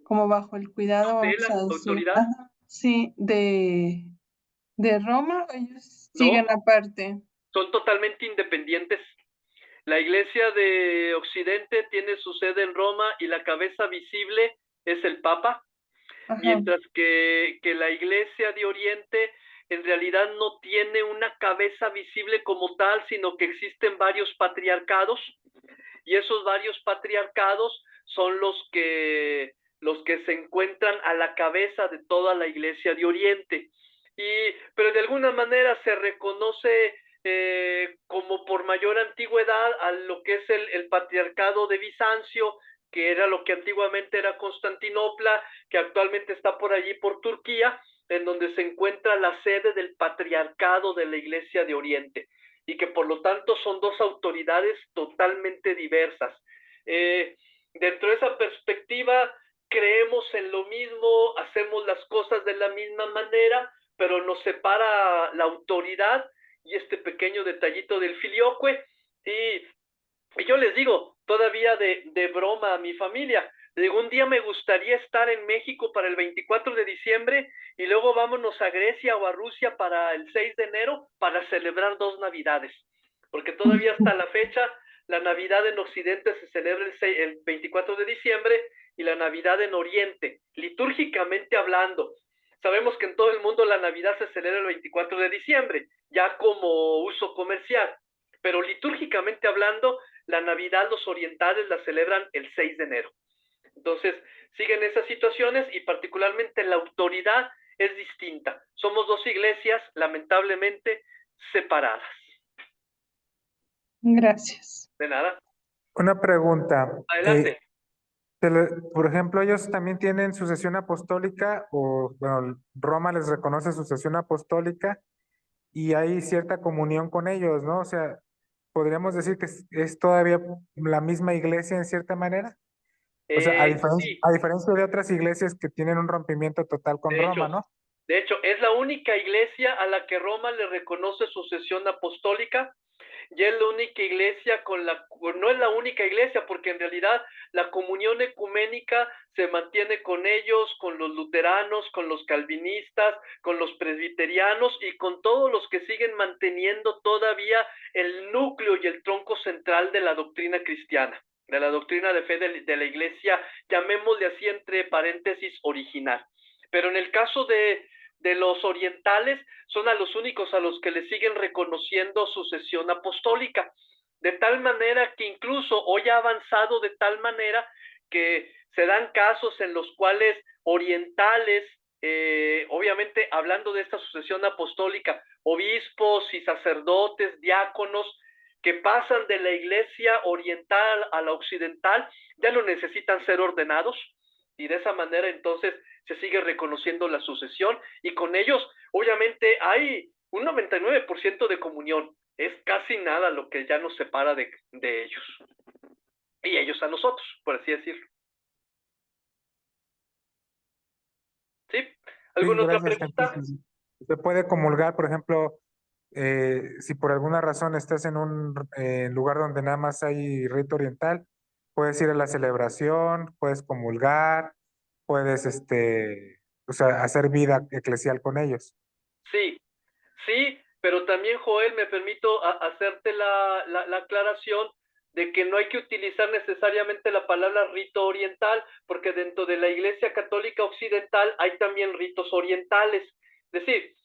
como bajo el cuidado, ¿De vamos la a decir, autoridad? sí, de de Roma, ellos No, siguen aparte. son totalmente independientes. La Iglesia de Occidente tiene su sede en Roma y la cabeza visible es el Papa, Ajá. mientras que la Iglesia de Oriente en realidad no tiene una cabeza visible como tal, sino que existen varios patriarcados, y esos varios patriarcados son los que se encuentran a la cabeza de toda la Iglesia de Oriente. Pero de alguna manera se reconoce como por mayor antigüedad a lo que es el patriarcado de Bizancio, que era lo que antiguamente era Constantinopla, que actualmente está por allí por Turquía, en donde se encuentra la sede del patriarcado de la Iglesia de Oriente, y que por lo tanto son dos autoridades totalmente diversas. Dentro de esa perspectiva, creemos en lo mismo, hacemos las cosas de la misma manera, pero nos separa la autoridad y este pequeño detallito del filioque. Y yo les digo, todavía de broma a mi familia, digo, un día me gustaría estar en México para el 24 de diciembre y luego vámonos a Grecia o a Rusia para el 6 de enero para celebrar dos Navidades, porque todavía hasta la fecha la Navidad en Occidente se celebra el 24 de diciembre y la Navidad en Oriente, litúrgicamente hablando. Sabemos que en todo el mundo la Navidad se celebra el 24 de diciembre, ya como uso comercial, pero litúrgicamente hablando, la Navidad los orientales la celebran el 6 de enero. Entonces, siguen esas situaciones y particularmente la autoridad es distinta. Somos dos iglesias, lamentablemente, separadas. Gracias. De nada. Una pregunta. Adelante. Por ejemplo, ellos también tienen sucesión apostólica o, bueno, Roma les reconoce sucesión apostólica y hay cierta comunión con ellos, ¿no? O sea, podríamos decir que es todavía la misma iglesia en cierta manera. O sea, Sí, a diferencia de otras iglesias que tienen un rompimiento total con de Roma, hecho, ¿no? de hecho, es la única iglesia a la que Roma le reconoce sucesión apostólica. Y es la única iglesia no es la única iglesia, porque en realidad la comunión ecuménica se mantiene con ellos, con los luteranos, con los calvinistas, con los presbiterianos y con todos los que siguen manteniendo todavía el núcleo y el tronco central de la doctrina cristiana, de la doctrina de fe de la iglesia, llamémosle así entre paréntesis, original. Pero en el caso de los orientales, son a los únicos a los que le siguen reconociendo sucesión apostólica, de tal manera que incluso hoy ha avanzado de tal manera que se dan casos en los cuales orientales, obviamente hablando de esta sucesión apostólica, obispos y sacerdotes, diáconos, que pasan de la iglesia oriental a la occidental, ya no necesitan ser ordenados, y de esa manera entonces se sigue reconociendo la sucesión, y con ellos obviamente hay un 99% de comunión. Es casi nada lo que ya nos separa de ellos. Y ellos a nosotros, por así decirlo. ¿Sí? Sí, ¿Alguna otra gracias. pregunta? Entonces, se puede comulgar, por ejemplo, si por alguna razón estás en un lugar donde nada más hay rito oriental, puedes ir a la celebración, puedes comulgar, puedes, o sea, hacer vida eclesial con ellos. Sí, sí, pero también, Joel, me permito hacerte la aclaración de que no hay que utilizar necesariamente la palabra rito oriental, porque dentro de la Iglesia Católica Occidental hay también ritos orientales. Es decir,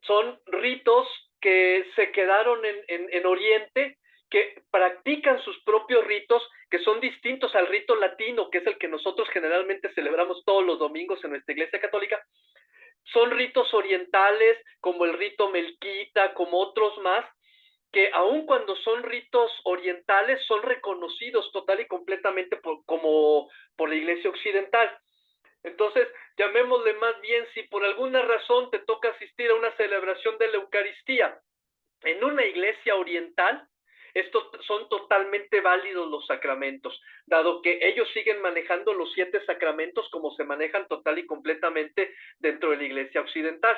son ritos que se quedaron en Oriente, que practican sus propios ritos, que son distintos al rito latino, que es el que nosotros generalmente celebramos todos los domingos en nuestra Iglesia Católica. Son ritos orientales, como el rito melquita, como otros más, que aun cuando son ritos orientales, son reconocidos total y completamente por la Iglesia Occidental. Entonces, llamémosle más bien, si por alguna razón te toca asistir a una celebración de la Eucaristía en una iglesia oriental, estos son totalmente válidos los sacramentos, dado que ellos siguen manejando los 7 sacramentos como se manejan total y completamente dentro de la iglesia occidental.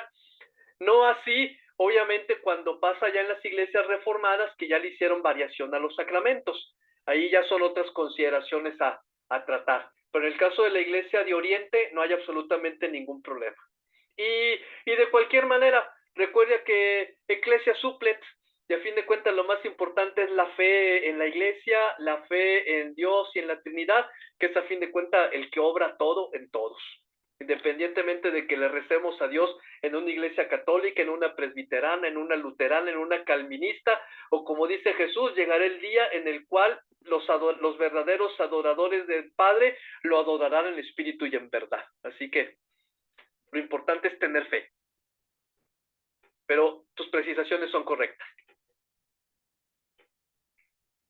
No así, obviamente, cuando pasa ya en las iglesias reformadas, que ya le hicieron variación a los sacramentos. Ahí ya son otras consideraciones a tratar. Pero en el caso de la iglesia de Oriente no hay absolutamente ningún problema. Y de cualquier manera, Recuerda que Ecclesia Supplet, y a fin de cuentas lo más importante es la fe en la iglesia, la fe en Dios y en la Trinidad, que es a fin de cuentas el que obra todo en todos. Independientemente de que le recemos a Dios en una iglesia católica, en una presbiterana, en una luterana, en una calvinista, o como dice Jesús, llegará el día en el cual los verdaderos adoradores del Padre lo adorarán en espíritu y en verdad. Así que lo importante es tener fe. Pero tus precisaciones son correctas.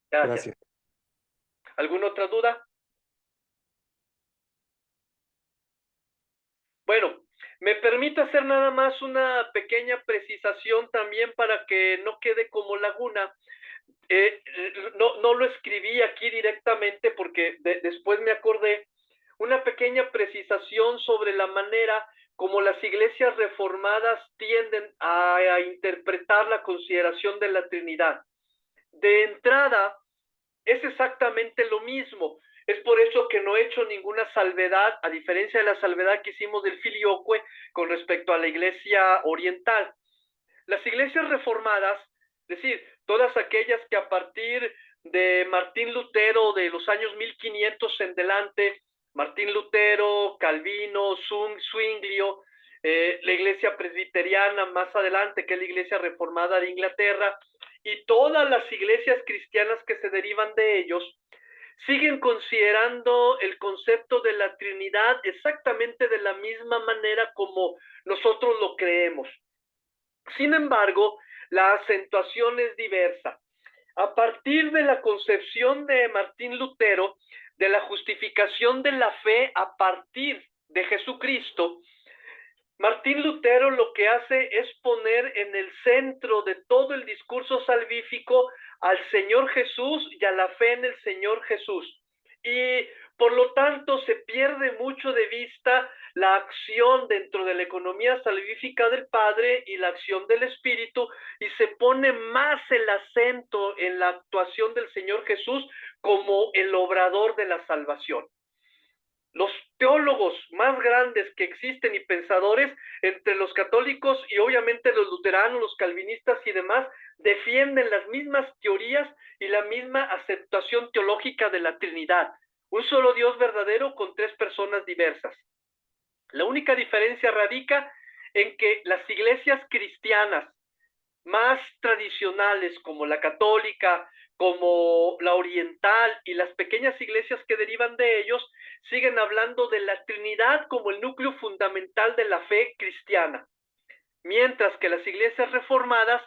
Gracias. ¿Alguna otra duda? Bueno, me permite hacer nada más una pequeña precisación también para que no quede como laguna. No lo escribí aquí directamente porque después me acordé. Una pequeña precisación sobre la manera como las iglesias reformadas tienden a interpretar la consideración de la Trinidad. De entrada, es exactamente lo mismo. Es por eso que no he hecho ninguna salvedad, a diferencia de la salvedad que hicimos del filioque con respecto a la iglesia oriental. Las iglesias reformadas, es decir, todas aquellas que a partir de Martín Lutero, de los años 1500 en delante, Martín Lutero, Calvino, Zwinglio, la iglesia presbiteriana más adelante, que es la iglesia reformada de Inglaterra, y todas las iglesias cristianas que se derivan de ellos, siguen considerando el concepto de la Trinidad exactamente de la misma manera como nosotros lo creemos. Sin embargo, la acentuación es diversa. A partir de la concepción de Martín Lutero, de la justificación de la fe a partir de Jesucristo, Martín Lutero lo que hace es poner en el centro de todo el discurso salvífico al Señor Jesús y a la fe en el Señor Jesús. Y por lo tanto se pierde mucho de vista la acción dentro de la economía salvífica del Padre y la acción del Espíritu, y se pone más el acento en la actuación del Señor Jesús como el obrador de la salvación. Los teólogos más grandes que existen y pensadores entre los católicos y obviamente los luteranos, los calvinistas y demás, defienden las mismas teorías y la misma aceptación teológica de la Trinidad. Un solo Dios verdadero con tres personas diversas. La única diferencia radica en que las iglesias cristianas más tradicionales, como la católica, como la oriental y las pequeñas iglesias que derivan de ellos, siguen hablando de la Trinidad como el núcleo fundamental de la fe cristiana, mientras que las iglesias reformadas,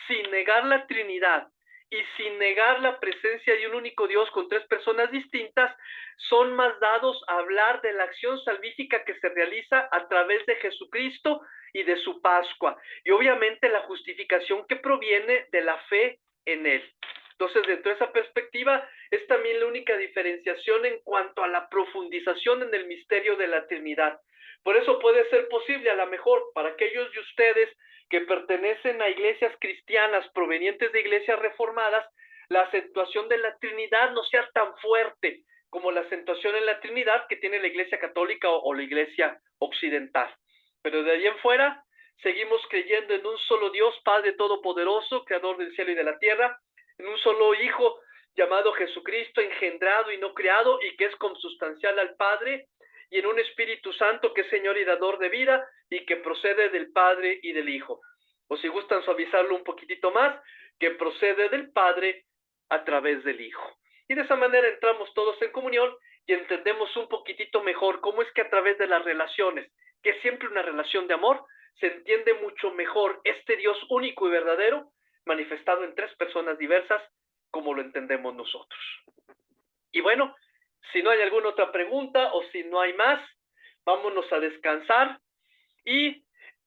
sin negar la Trinidad y sin negar la presencia de un único Dios con tres personas distintas, son más dados a hablar de la acción salvífica que se realiza a través de Jesucristo y de su Pascua, y obviamente la justificación que proviene de la fe en él. Entonces, dentro de esa perspectiva, es también la única diferenciación en cuanto a la profundización en el misterio de la Trinidad. Por eso puede ser posible, a lo mejor, para aquellos de ustedes que pertenecen a iglesias cristianas provenientes de iglesias reformadas, la acentuación de la Trinidad no sea tan fuerte como la acentuación en la Trinidad que tiene la iglesia católica o la iglesia occidental. Pero de ahí en fuera, seguimos creyendo en un solo Dios, Padre Todopoderoso, Creador del cielo y de la tierra, en un solo Hijo llamado Jesucristo, engendrado y no creado, y que es consubstancial al Padre, y en un Espíritu Santo que es Señor y dador de vida, y que procede del Padre y del Hijo. O si gustan suavizarlo un poquitito más, que procede del Padre a través del Hijo. Y de esa manera entramos todos en comunión y entendemos un poquitito mejor cómo es que a través de las relaciones, que es siempre una relación de amor, se entiende mucho mejor este Dios único y verdadero, manifestado en tres personas diversas, como lo entendemos nosotros. Y bueno, si no hay alguna otra pregunta o si no hay más, vámonos a descansar. Y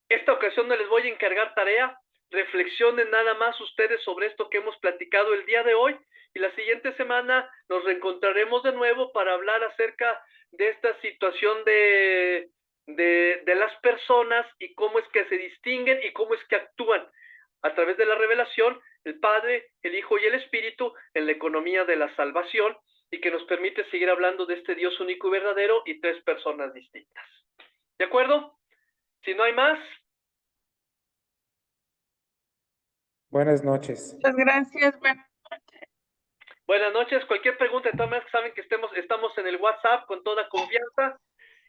esta ocasión no les voy a encargar tarea. Reflexionen nada más ustedes sobre esto que hemos platicado el día de hoy, y la siguiente semana nos reencontraremos de nuevo para hablar acerca de esta situación de las personas y cómo es que se distinguen y cómo es que actúan a través de la revelación, el Padre, el Hijo y el Espíritu en la economía de la salvación, y que nos permite seguir hablando de este Dios único y verdadero y tres personas distintas. ¿De acuerdo? Si no hay más, Buenas noches. Muchas gracias. Buenas noches. Cualquier pregunta, de todas maneras, saben que estamos en el WhatsApp con toda confianza.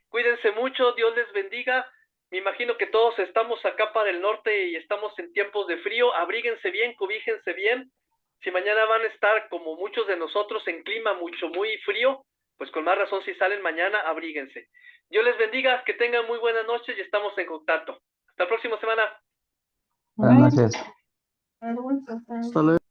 Cuídense mucho, Dios les bendiga. Me imagino que todos estamos acá para el norte y estamos en tiempos de frío. Abríguense bien, cobíjense bien. Si mañana van a estar, como muchos de nosotros, en clima muy frío, pues con más razón, si salen mañana, abríguense. Dios les bendiga, que tengan muy buenas noches y estamos en contacto. Hasta la próxima semana. Buenas noches. Hasta luego.